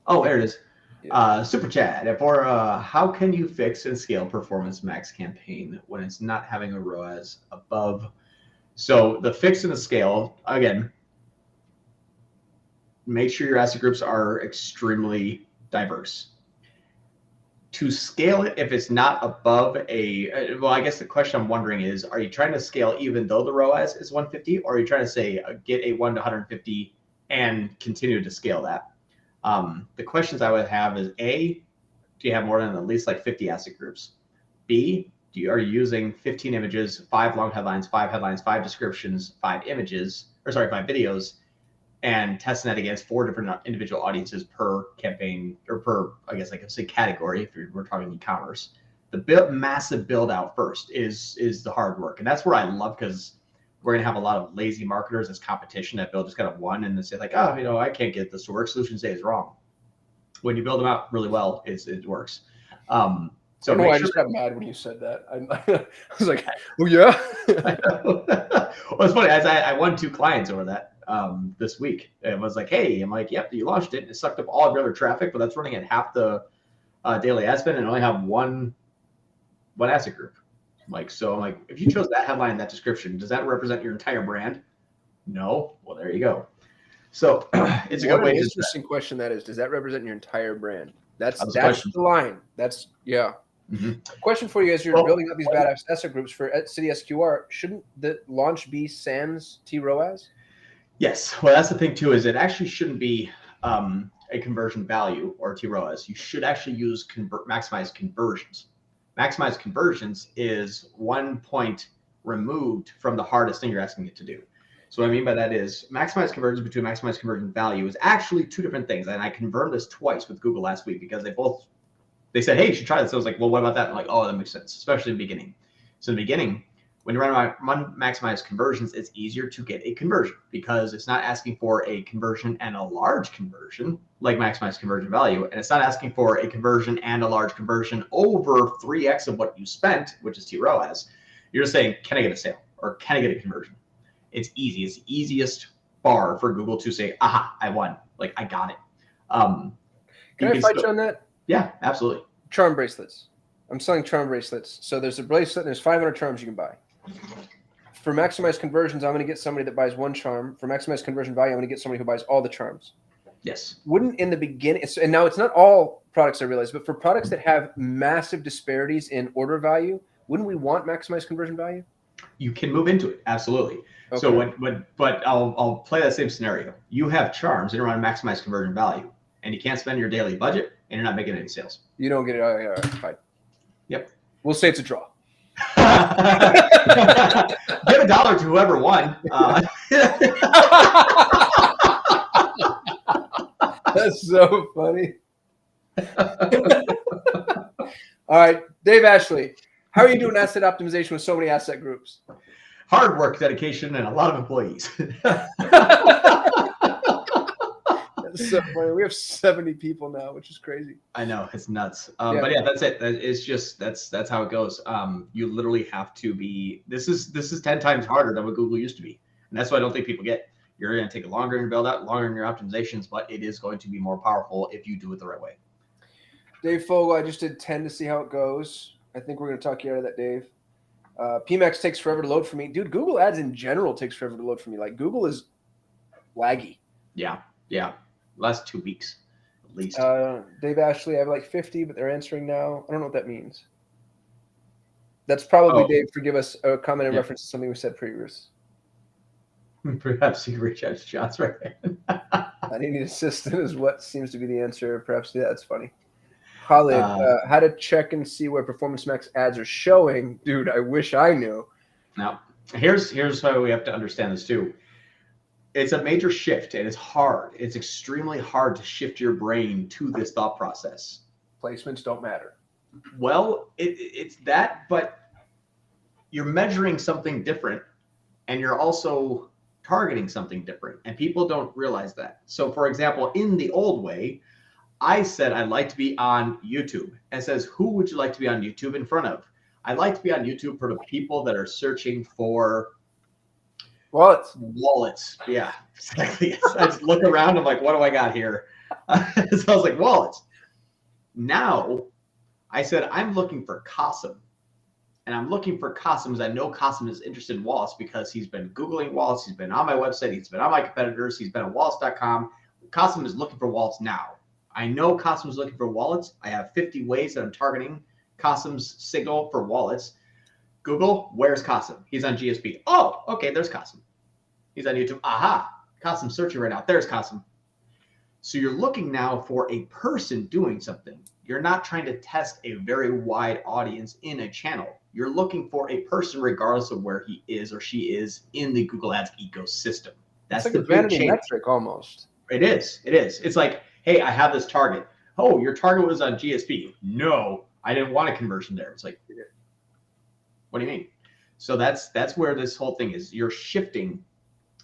Oh, there it is. Yeah. Super chat for how can you fix and scale Performance Max campaign when it's not having a ROAS above? So the fix and the scale, again, make sure your asset groups are extremely diverse. To scale it, if it's not above well, I guess the question I'm wondering is, are you trying to scale even though the ROAS is 150, or are you trying to say get a 1 to 150 and continue to scale that? The questions I would have is A, do you have more than at least like 50 asset groups? B, are you using 15 images, 5 long headlines, 5 descriptions, 5 images, or sorry, 5 videos, and testing that against 4 different individual audiences per campaign, or per, I guess I could say, category if we're talking e-commerce. The massive build out first is the hard work. And that's where I love, because we're going to have a lot of lazy marketers as competition that build just kind of one and then say like, oh, I can't get this to work. Solution A is wrong. When you build them out really well, it works. So I know I just got mad when you said that. I was like, oh yeah. Well, it's funny. As I won 2 clients over that this week. It was like, hey, I'm like, yep, you launched it. It sucked up all of your other traffic, but that's running at half the daily ad spend and only have one asset group. So I'm like, if you chose that headline, that description, does that represent your entire brand? No. Well, there you go. So it's a good way to. Interesting question that is. Does that represent your entire brand? That's the line. That's yeah. Mm-hmm. Question for you: as you're building up these bad asset groups for City SQR, shouldn't the launch be sans TROAS? Yes. Well, that's the thing too. Is it actually shouldn't be a conversion value or TROAS. You should actually use maximize conversions. Maximize conversions is 1 point removed from the hardest thing you're asking it to do. So what I mean by that is maximize conversions between maximize conversion value is actually 2 different things. And I confirmed this twice with Google last week, because they said, hey, you should try this. So I was like, well, what about that? I'm like, oh, that makes sense, especially in the beginning. So in the beginning, when you run maximize conversions, it's easier to get a conversion because it's not asking for a conversion and a large conversion like maximize conversion value. And it's not asking for a conversion and a large conversion over 3x of what you spent, which is TROAS. You're just saying, can I get a sale or can I get a conversion? It's easy. It's the easiest bar for Google to say, aha, I won. Like, I got it. Can I fight you on that? Yeah, absolutely. Charm bracelets. I'm selling charm bracelets. So there's a bracelet and there's 500 charms you can buy. For maximize conversions, I'm going to get somebody that buys 1 charm. For maximize conversion value, I'm going to get somebody who buys all the charms. Yes. Wouldn't in the beginning, and now it's not all products I realize, but for products that have massive disparities in order value, wouldn't we want maximize conversion value? You can move into it. Absolutely. Okay. So but I'll play that same scenario. You have charms and you're on maximize conversion value and you can't spend your daily budget and you're not making any sales. You don't get it. All right, fine. Yep. We'll say it's a draw. Give $1 to whoever won. That's so funny. All right, Dave Ashley, how are you doing asset optimization with so many asset groups? Hard work, dedication, and a lot of employees. That's so funny. We have 70 people now, which is crazy. I know, it's nuts. But yeah, that's it. It's just that's how it goes. You literally have to be. This is 10 times harder than what Google used to be, and that's why I don't think people get. You're going to take longer in build out, longer in your optimizations, but it is going to be more powerful if you do it the right way. Dave Fogel, I just did 10 to see how it goes. I think we're going to talk you out of that, Dave. PMax takes forever to load for me. Dude, Google Ads in general takes forever to load for me. Like, Google is laggy. Yeah. Last 2 weeks, at least. Dave Ashley, I have like 50, but they're answering now. I don't know what that means. That's probably, Dave, forgive us, a comment in reference to something we said previous. Perhaps you reach out to John's right there. I need an assistant is what seems to be the answer. Perhaps that's funny. Khalid, how to check and see where Performance Max ads are showing. Dude, I wish I knew. Now, here's how we have to understand this too. It's a major shift and it's hard. It's extremely hard to shift your brain to this thought process. Placements don't matter. Well, it's that, but you're measuring something different and you're also targeting something different, and people don't realize that. So for example, in the old way, I said I'd like to be on YouTube. And it says, who would you like to be on YouTube in front of? I'd like to be on YouTube for the people that are searching for wallets. Yeah, exactly. I just look around, I'm like, what do I got here? So I was like, wallets. Now I said, I'm looking for Kasim. And I'm looking for Kasim, as I know Kasim is interested in wallets because he's been Googling wallets. He's been on my website. He's been on my competitors. He's been on wallets.com. Kasim is looking for wallets now. I know Kasim is looking for wallets. I have 50 ways that I'm targeting Kasim's signal for wallets. Google, where's Kasim? He's on GSP. Oh, okay, there's Kasim. He's on YouTube. Aha, Kasim's searching right now. There's Kasim. So you're looking now for a person doing something. You're not trying to test a very wide audience in a channel. You're looking for a person regardless of where he is or she is in the Google Ads ecosystem. That's like the a vanity big change. metric almost. It is. It is. It's like, hey, I have this target. Oh, your target was on GSP. No, I didn't want a conversion there. It's like, what do you mean? So that's where this whole thing is. You're shifting.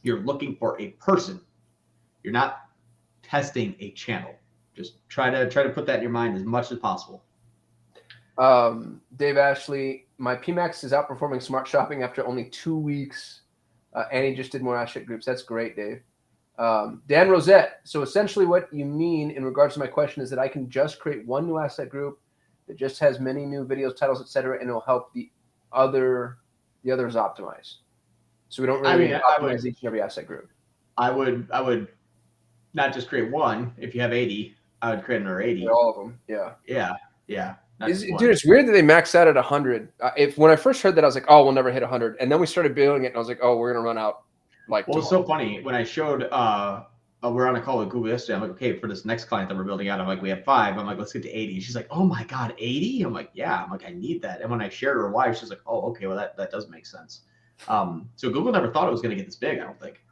You're looking for a person. You're not testing a channel. Just try to put that in your mind as much as possible. Dave Ashley, my PMax is outperforming Smart Shopping after only 2 weeks. And he just did more asset groups. That's great, Dave. Dan Rosette. So essentially what you mean in regards to my question is that I can just create one new asset group that just has many new videos, titles, etc., and it'll help the others optimize. So we don't really optimize each and every asset group. I would not just create one. If you have 80, I would create another 80. For all of them. Yeah. Yeah. Dude, it's weird that they max out at 100. When I first heard that, I was like, oh, we'll never hit 100. And then we started building it, and I was like, oh, we're going to run out. Well, it's so funny. When I showed, we're on a call with Google yesterday. I'm like, okay, for this next client that we're building out, I'm like, we have 5. I'm like, let's get to 80. She's like, oh my God, 80? I'm like, yeah. I'm like, I need that. And when I shared her why, she's like, oh, okay, well, that does make sense. So Google never thought it was going to get this big, I don't think.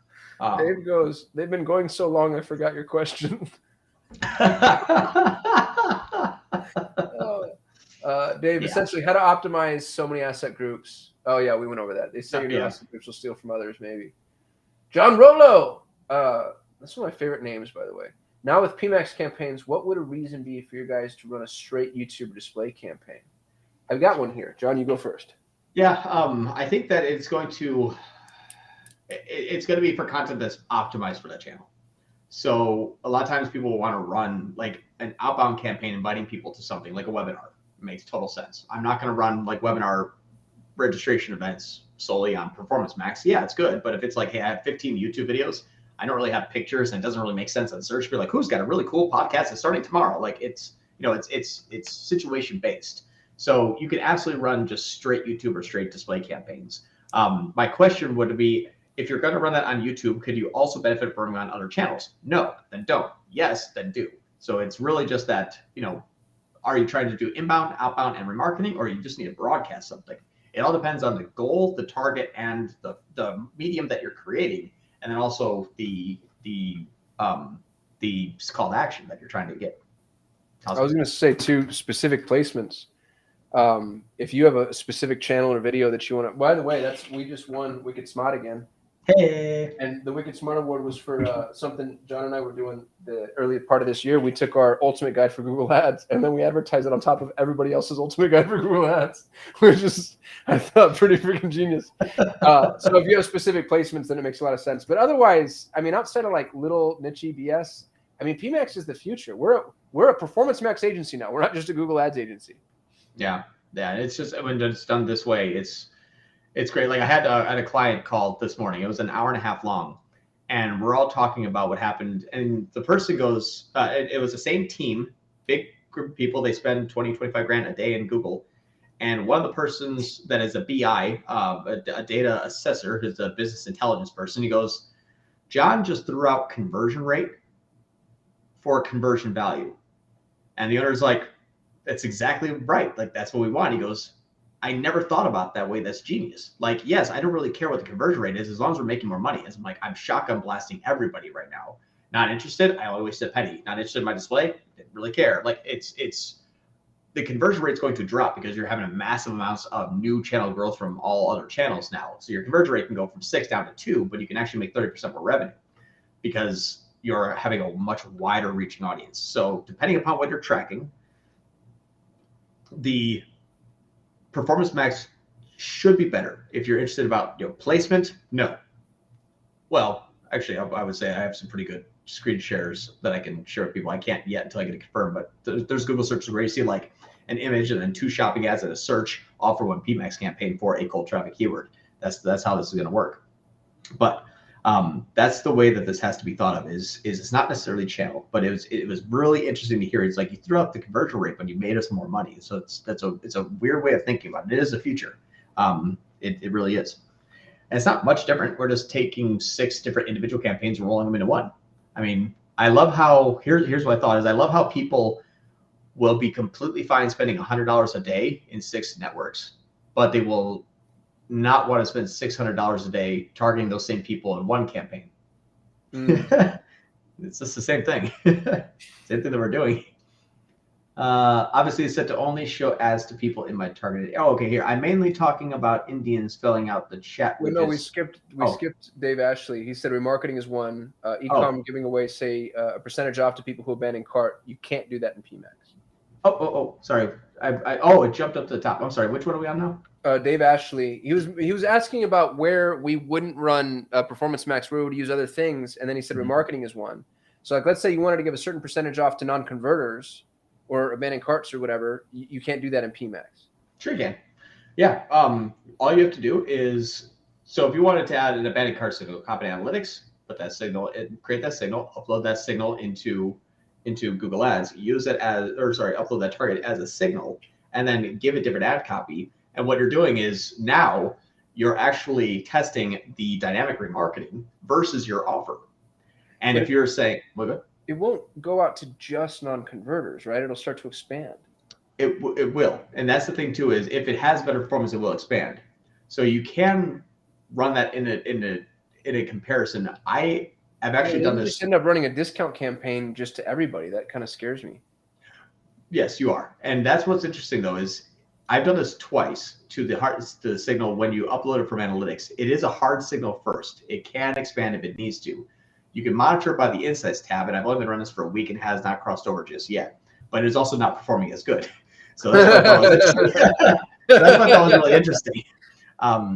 Dave goes, they've been going so long, I forgot your question. Dave, essentially, how to optimize so many asset groups. Oh, yeah, we went over that. They say your new asset groups will steal from others, maybe. John Rolo. That's one of my favorite names, by the way. Now with PMax campaigns, what would a reason be for you guys to run a straight YouTube display campaign? I've got one here. John, you go first. Yeah, I think that it's going to be for content that's optimized for that channel. So a lot of times people will want to run like an outbound campaign inviting people to something like a webinar. It makes total sense. I'm not going to run like webinar registration events solely on Performance Max. Yeah, it's good. But if it's like, hey, I have 15 YouTube videos, I don't really have pictures and it doesn't really make sense on search. Be like, who's got a really cool podcast that's starting tomorrow? Like it's situation based. So you can absolutely run just straight YouTube or straight display campaigns. My question would be, if you're going to run that on YouTube, could you also benefit from running on other channels? No, then don't. Yes, then do. So it's really just that, are you trying to do inbound, outbound, and remarketing, or you just need to broadcast something? It all depends on the goal, the target, and the medium that you're creating, and then also the call to action that you're trying to get. I was going to say 2 specific placements. If you have a specific channel or video that you want to, by the way, we just won Wicked Smart again. Hey. And the Wicked Smart Award was for something John and I were doing the early part of this year. We took our ultimate guide for Google Ads and then we advertised it on top of everybody else's ultimate guide for Google Ads, which is, I thought, pretty freaking genius. So if you have specific placements, then it makes a lot of sense. But otherwise, outside of like little niche BS, PMax is the future. We're a Performance Max agency now. We're not just a Google Ads agency. Yeah. It's just when it's done this way, it's great. Like I had a client call this morning. It was an hour and a half long, and we're all talking about what happened. And the person goes, it was the same team, big group of people. They spend 20, 25 grand a day in Google. And one of the persons that is a BI, a data assessor, who's a business intelligence person, he goes, John just threw out conversion rate for conversion value. And the owner's like, that's exactly right. Like, that's what we want. He goes, I never thought about that way. That's genius. Like, yes, I don't really care what the conversion rate is as long as we're making more money. I'm like, I'm shotgun blasting everybody right now. Not interested. I always said penny. Not interested in my display. Didn't really care. Like it's the conversion rate is going to drop because you're having a massive amounts of new channel growth from all other channels now. So your conversion rate can go from 6 down to 2, but you can actually make 30% more revenue because you're having a much wider reaching audience. So depending upon what you're tracking, the Performance Max should be better. If you're interested about placement, no. Well, actually, I would say I have some pretty good screen shares that I can share with people. I can't yet until I get it confirmed, but there's Google searches where you see like an image and then 2 shopping ads and a search all for one PMax campaign for a cold traffic keyword. That's how this is going to work. But That's the way that this has to be thought of. Is it's not necessarily channel, but it was really interesting to hear. It's like you threw out the conversion rate, but you made us more money. So it's a weird way of thinking about it. It is the future. It really is. And it's not much different. We're just taking 6 different individual campaigns and rolling them into one. I mean, I love how here's what I thought is I love how people will be completely fine spending $100 a day in 6 networks, but they will not want to spend $600 a day targeting those same people in one campaign. It's just the same thing. Same thing that we're doing. Obviously, it's set to only show ads to people in my targeted. Oh, okay. Here, I'm mainly talking about Indians filling out the chat. Well, no, we skipped Dave Ashley. He said remarketing is one. Ecom giving away, say, a percentage off to people who abandon cart. You can't do that in PMax. Sorry. It jumped up to the top. I'm sorry. Which one are we on now? Dave Ashley. He was asking about where we wouldn't run Performance Max, where we would use other things, and then he said remarketing is one. So, like, let's say you wanted to give a certain percentage off to non-converters or abandoned carts or whatever. You can't do that in PMax. Sure you can. Yeah. All you have to do is, so if you wanted to add an abandoned cart signal, copy analytics, put that signal, create that signal, upload that signal into Google Ads, upload that target as a signal, and then give it different ad copy. And what you're doing is now you're actually testing the dynamic remarketing versus your offer. And if you're saying, it won't go out to just non-converters, right? It'll start to expand. It will. And that's the thing too, is if it has better performance, it will expand. So you can run that in a comparison. I have actually done this. Just end up running a discount campaign just to everybody. That kind of scares me. Yes, you are. And that's what's interesting though, is I've done this twice to the signal when you upload it from analytics. It is a hard signal first. It can expand if it needs to. You can monitor it by the Insights tab, and I've only been running this for a week and has not crossed over just yet. But it's also not performing as good. So that's what I thought was really interesting.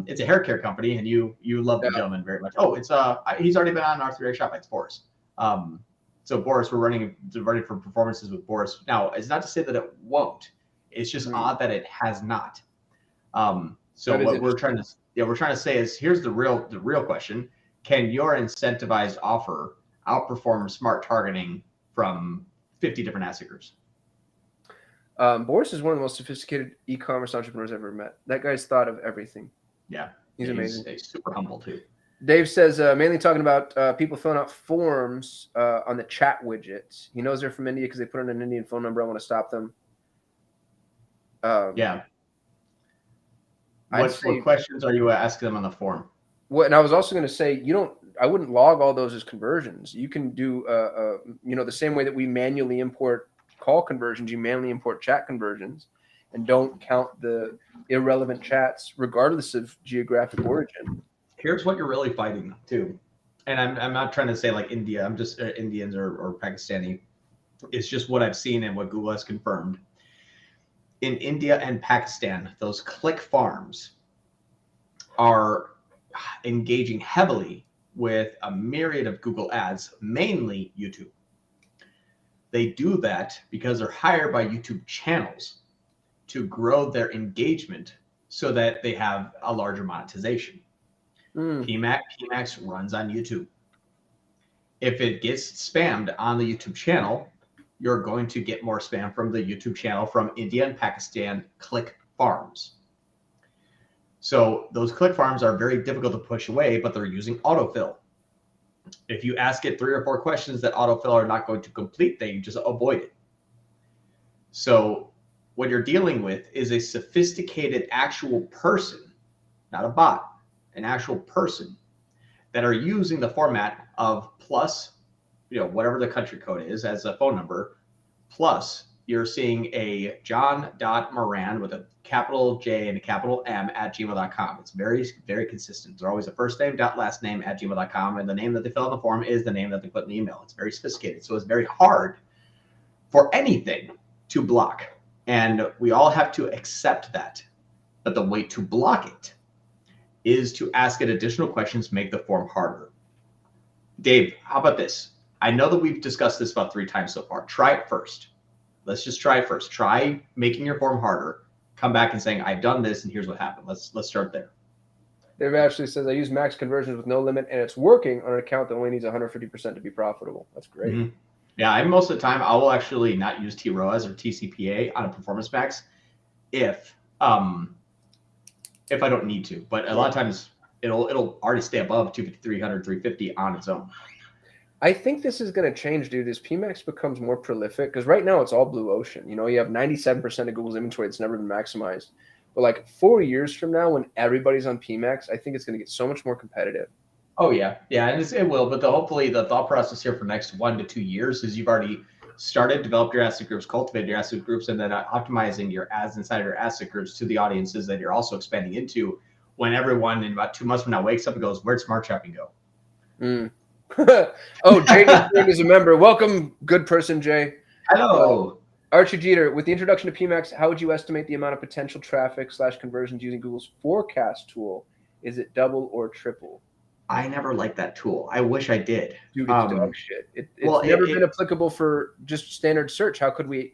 It's a hair care company, and you love the gentleman very much. Oh, it's he's already been on our 3A Shopify. It's Boris. So Boris, we're running for performances with Boris. Now, it's not to say that it won't. It's just odd that it has not. So what we're trying to say is, here's the real question: can your incentivized offer outperform smart targeting from 50 different asset groups? Boris is one of the most sophisticated e-commerce entrepreneurs I've ever met. That guy's thought of everything. Yeah, he's amazing. He's super humble too. Dave says mainly talking about people filling out forms on the chat widgets. He knows they're from India because they put in an Indian phone number. I want to stop them. Yeah. What questions are you asking them on the form? And I was also going to say, I wouldn't log all those as conversions. You can do, the same way that we manually import call conversions, you manually import chat conversions, and don't count the irrelevant chats regardless of geographic origin. Here's what you're really fighting too. And I'm not trying to say like India, I'm just Indians or Pakistani. It's just what I've seen and what Google has confirmed. In India and Pakistan, those click farms are engaging heavily with a myriad of Google ads, mainly YouTube. They do that because they're hired by YouTube channels to grow their engagement so that they have a larger monetization. PMax runs on YouTube. If it gets spammed on the YouTube channel, you're going to get more spam from the YouTube channel from India and Pakistan click farms. So those click farms are very difficult to push away, but they're using autofill. If you ask it 3 or 4 questions that autofill are not going to complete, they just avoid it. So what you're dealing with is a sophisticated actual person, not a bot, an actual person that are using the format of plus, whatever the country code is as a phone number, plus you're seeing a john.moran with a capital J and a capital M at gmail.com. It's very, very consistent. They're always a first name dot last name at gmail.com, and the name that they fill in the form is the name that they put in the email. It's very sophisticated. So it's very hard for anything to block. And we all have to accept that. But the way to block it is to ask it additional questions, make the form harder. Dave, how about this? I know that we've discussed this about 3 times so far. Try it first. Let's just try it first. Try making your form harder. Come back and saying, I've done this and here's what happened. Let's start there. Dave actually says, I use max conversions with no limit, and it's working on an account that only needs 150% to be profitable. That's great. Mm-hmm. Yeah, I most of the time I will actually not use ROAS or TCPA on a performance max if I don't need to. But a lot of times it'll already stay above 250, 300, 350 on its own. I think this is going to change, dude, as PMax becomes more prolific. Because right now it's all blue ocean. You know, you have 97% of Google's inventory that's never been maximized. But like 4 years from now, when everybody's on PMax, I think it's going to get so much more competitive. Oh, yeah. Yeah, and it will. But hopefully the thought process here for the next 1 to 2 years is you've already started, developed your asset groups, cultivated your asset groups, and then optimizing your ads inside of your asset groups to the audiences that you're also expanding into when everyone in about 2 months from now wakes up and goes, where'd Smart Shopping go? Oh, Jay is a member. Welcome, good person, Jay. Hello. Archie Jeter, with the introduction to PMax, how would you estimate the amount of potential traffic / conversions using Google's forecast tool? Is it double or triple? I never liked that tool. I wish I did. Dude, it's dog shit. It's never been applicable for just standard search. How could we,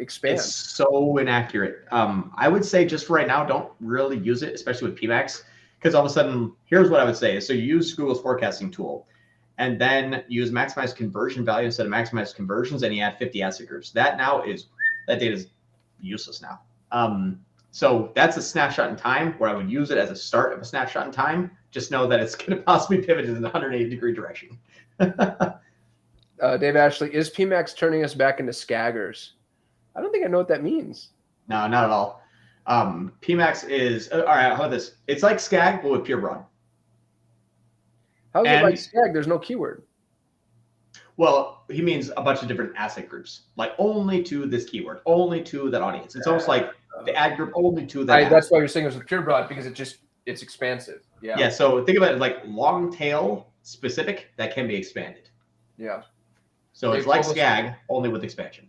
expand? It's so inaccurate. I would say just for right now, don't really use it, especially with PMax, because all of a sudden, here's what I would say. So you use Google's forecasting tool, and then use maximize conversion value instead of maximize conversions, and you add 50 asset groups. That data is useless now. So that's a snapshot in time where I would use it as a start of a snapshot in time. Just know that it's going to possibly pivot in the 180-degree direction. Dave Ashley, is PMax turning us back into scaggers? I don't think I know what that means. No, not at all. PMax is, all right, how about this? It's like Skag, but with pure broad. How's it like Skag? There's no keyword. Well, he means a bunch of different asset groups, like only to this keyword, only to that audience. It's almost like the ad group only to that. That's why you're saying it's with pure broad, because it's expansive. Yeah. Yeah. So think about it like long tail specific that can be expanded. Yeah. So it's like Skag, only with expansion.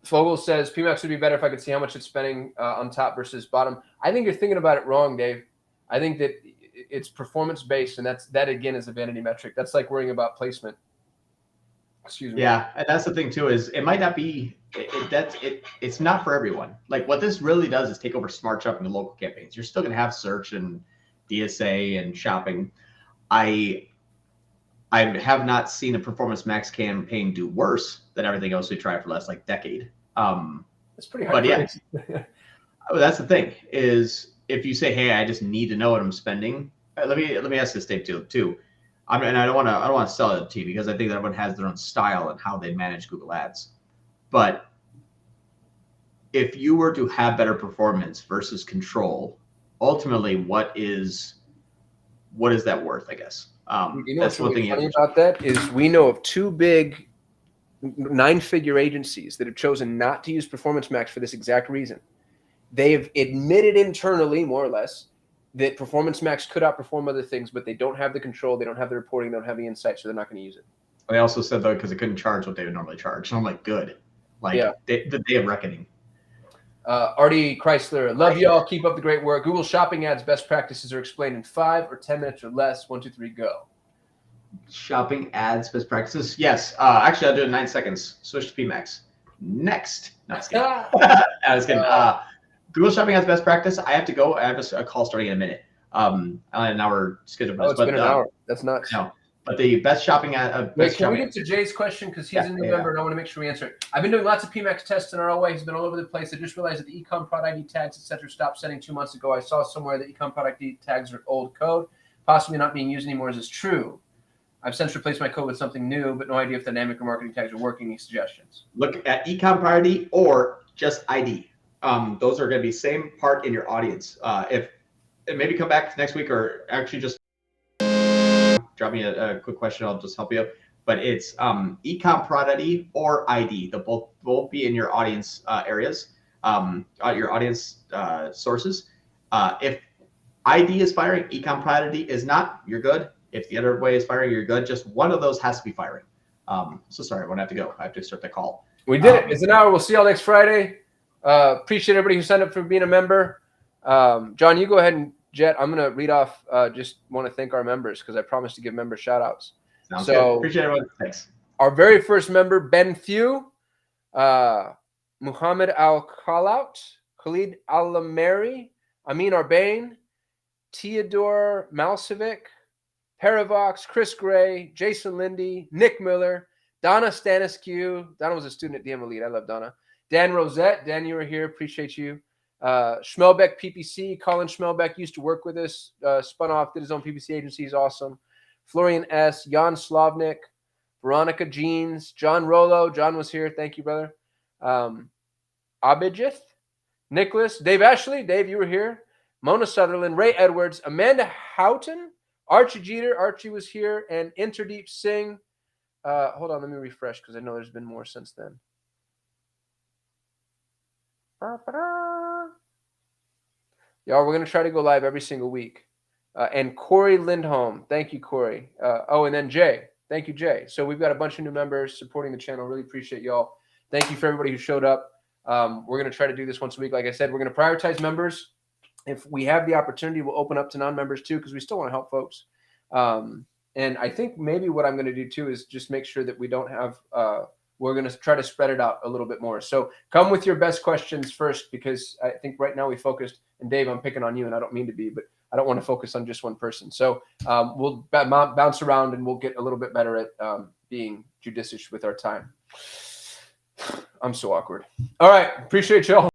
Fogel says PMax would be better if I could see how much it's spending on top versus bottom. I think you're thinking about it wrong, Dave. I think that it's performance based, and that again is a vanity metric. That's like worrying about placement. Excuse me. Yeah, and that's the thing too, is it might not be it's not for everyone. Like what this really does is take over Smart Shopping and local campaigns. You're still gonna have search and DSA and shopping. I have not seen a Performance Max campaign do worse than everything else we tried for the last decade. It's pretty hard. But yeah, that's the thing is if you say, hey, I just need to know what I'm spending. Let me ask this, Dave, too. I don't want to sell it to you because I think that everyone has their own style and how they manage Google Ads. But if you were to have better performance versus control, ultimately, what is that worth? I guess. That's one thing. Funny about that is we know of 2 big 9-figure agencies that have chosen not to use Performance Max for this exact reason. They've admitted internally, more or less, that Performance Max could outperform other things, but they don't have the control, they don't have the reporting, they don't have the insight, so they're not going to use it. They also said though because they couldn't charge what they would normally charge. So I'm like, good, the day of reckoning. Artie Chrysler, love y'all. Keep up the great work. Google Shopping Ads best practices are explained in 5 or 10 minutes or less. 1, 2, 3, go. Shopping Ads best practices. Yes. Actually, I'll do it in 9 seconds. Switch to PMax. Next. No, I was kidding. Google Shopping Ads best practice. I have to go. I have a call starting in a minute. An hour scheduled. Oh, it's been an hour. That's nuts. No. But the best shopping ad. Wait, can we get to Jay's question? Because he's a new member, and I want to make sure we answer it. I've been doing lots of PMax tests in ROA. He's been all over the place. I just realized that the ecom product ID tags, etc., stopped sending 2 months ago. I saw somewhere that ecom product ID tags are old code, possibly not being used anymore. Is this true? I've since replaced my code with something new, but no idea if dynamic remarketing tags are working. Any suggestions? Look at ecom product ID or just ID. Those are going to be same part in your audience. If maybe come back next week or actually just drop me a quick question. I'll just help you. But it's ecom product ID or ID. They'll both be in your audience areas, your audience sources. If ID is firing, ecom product ID is not, you're good. If the other way is firing, you're good. Just one of those has to be firing. So sorry, I won't have to go. I have to start the call. We did it. It's an hour. We'll see y'all next Friday. Appreciate everybody who signed up for being a member. John, you go ahead and Jet. I'm going to read off. Just want to thank our members because I promised to give member shout outs. Sounds good. Appreciate everyone. Thanks. Our very first member, Ben Few, Muhammad Al Khalaut, Khalid Al-Lamari, Amin Arbain, Theodore Malcevic, Paravox, Chris Gray, Jason Lindy, Nick Miller, Donna Staniscu. Donna was a student at DM Elite. I love Donna. Dan Rosette. Dan, you were here. Appreciate you. Schmelbeck PPC. Colin Schmelbeck used to work with us. Spun off, did his own PPC agency. He's awesome. Florian S. Jan Slavnik. Veronica Jeans. John Rolo. John was here. Thank you, brother. Abhijith. Nicholas. Dave Ashley. Dave, you were here. Mona Sutherland. Ray Edwards. Amanda Houghton. Archie Jeter. Archie was here. And Interdeep Singh. Hold on. Let me refresh because I know there's been more since then. Y'all, we're going to try to go live every single week. And Corey Lindholm. Thank you, Corey. And then Jay. Thank you, Jay. So we've got a bunch of new members supporting the channel. Really appreciate y'all. Thank you for everybody who showed up. We're going to try to do this once a week. Like I said, we're going to prioritize members. If we have the opportunity, we'll open up to non-members too, because we still want to help folks. And I think maybe what I'm going to do too is just make sure that we don't have we're going to try to spread it out a little bit more. So come with your best questions first, because I think right now we focused, and Dave, I'm picking on you, and I don't mean to be, but I don't want to focus on just one person. So we'll bounce around, and we'll get a little bit better at being judicious with our time. I'm so awkward. All right. Appreciate y'all.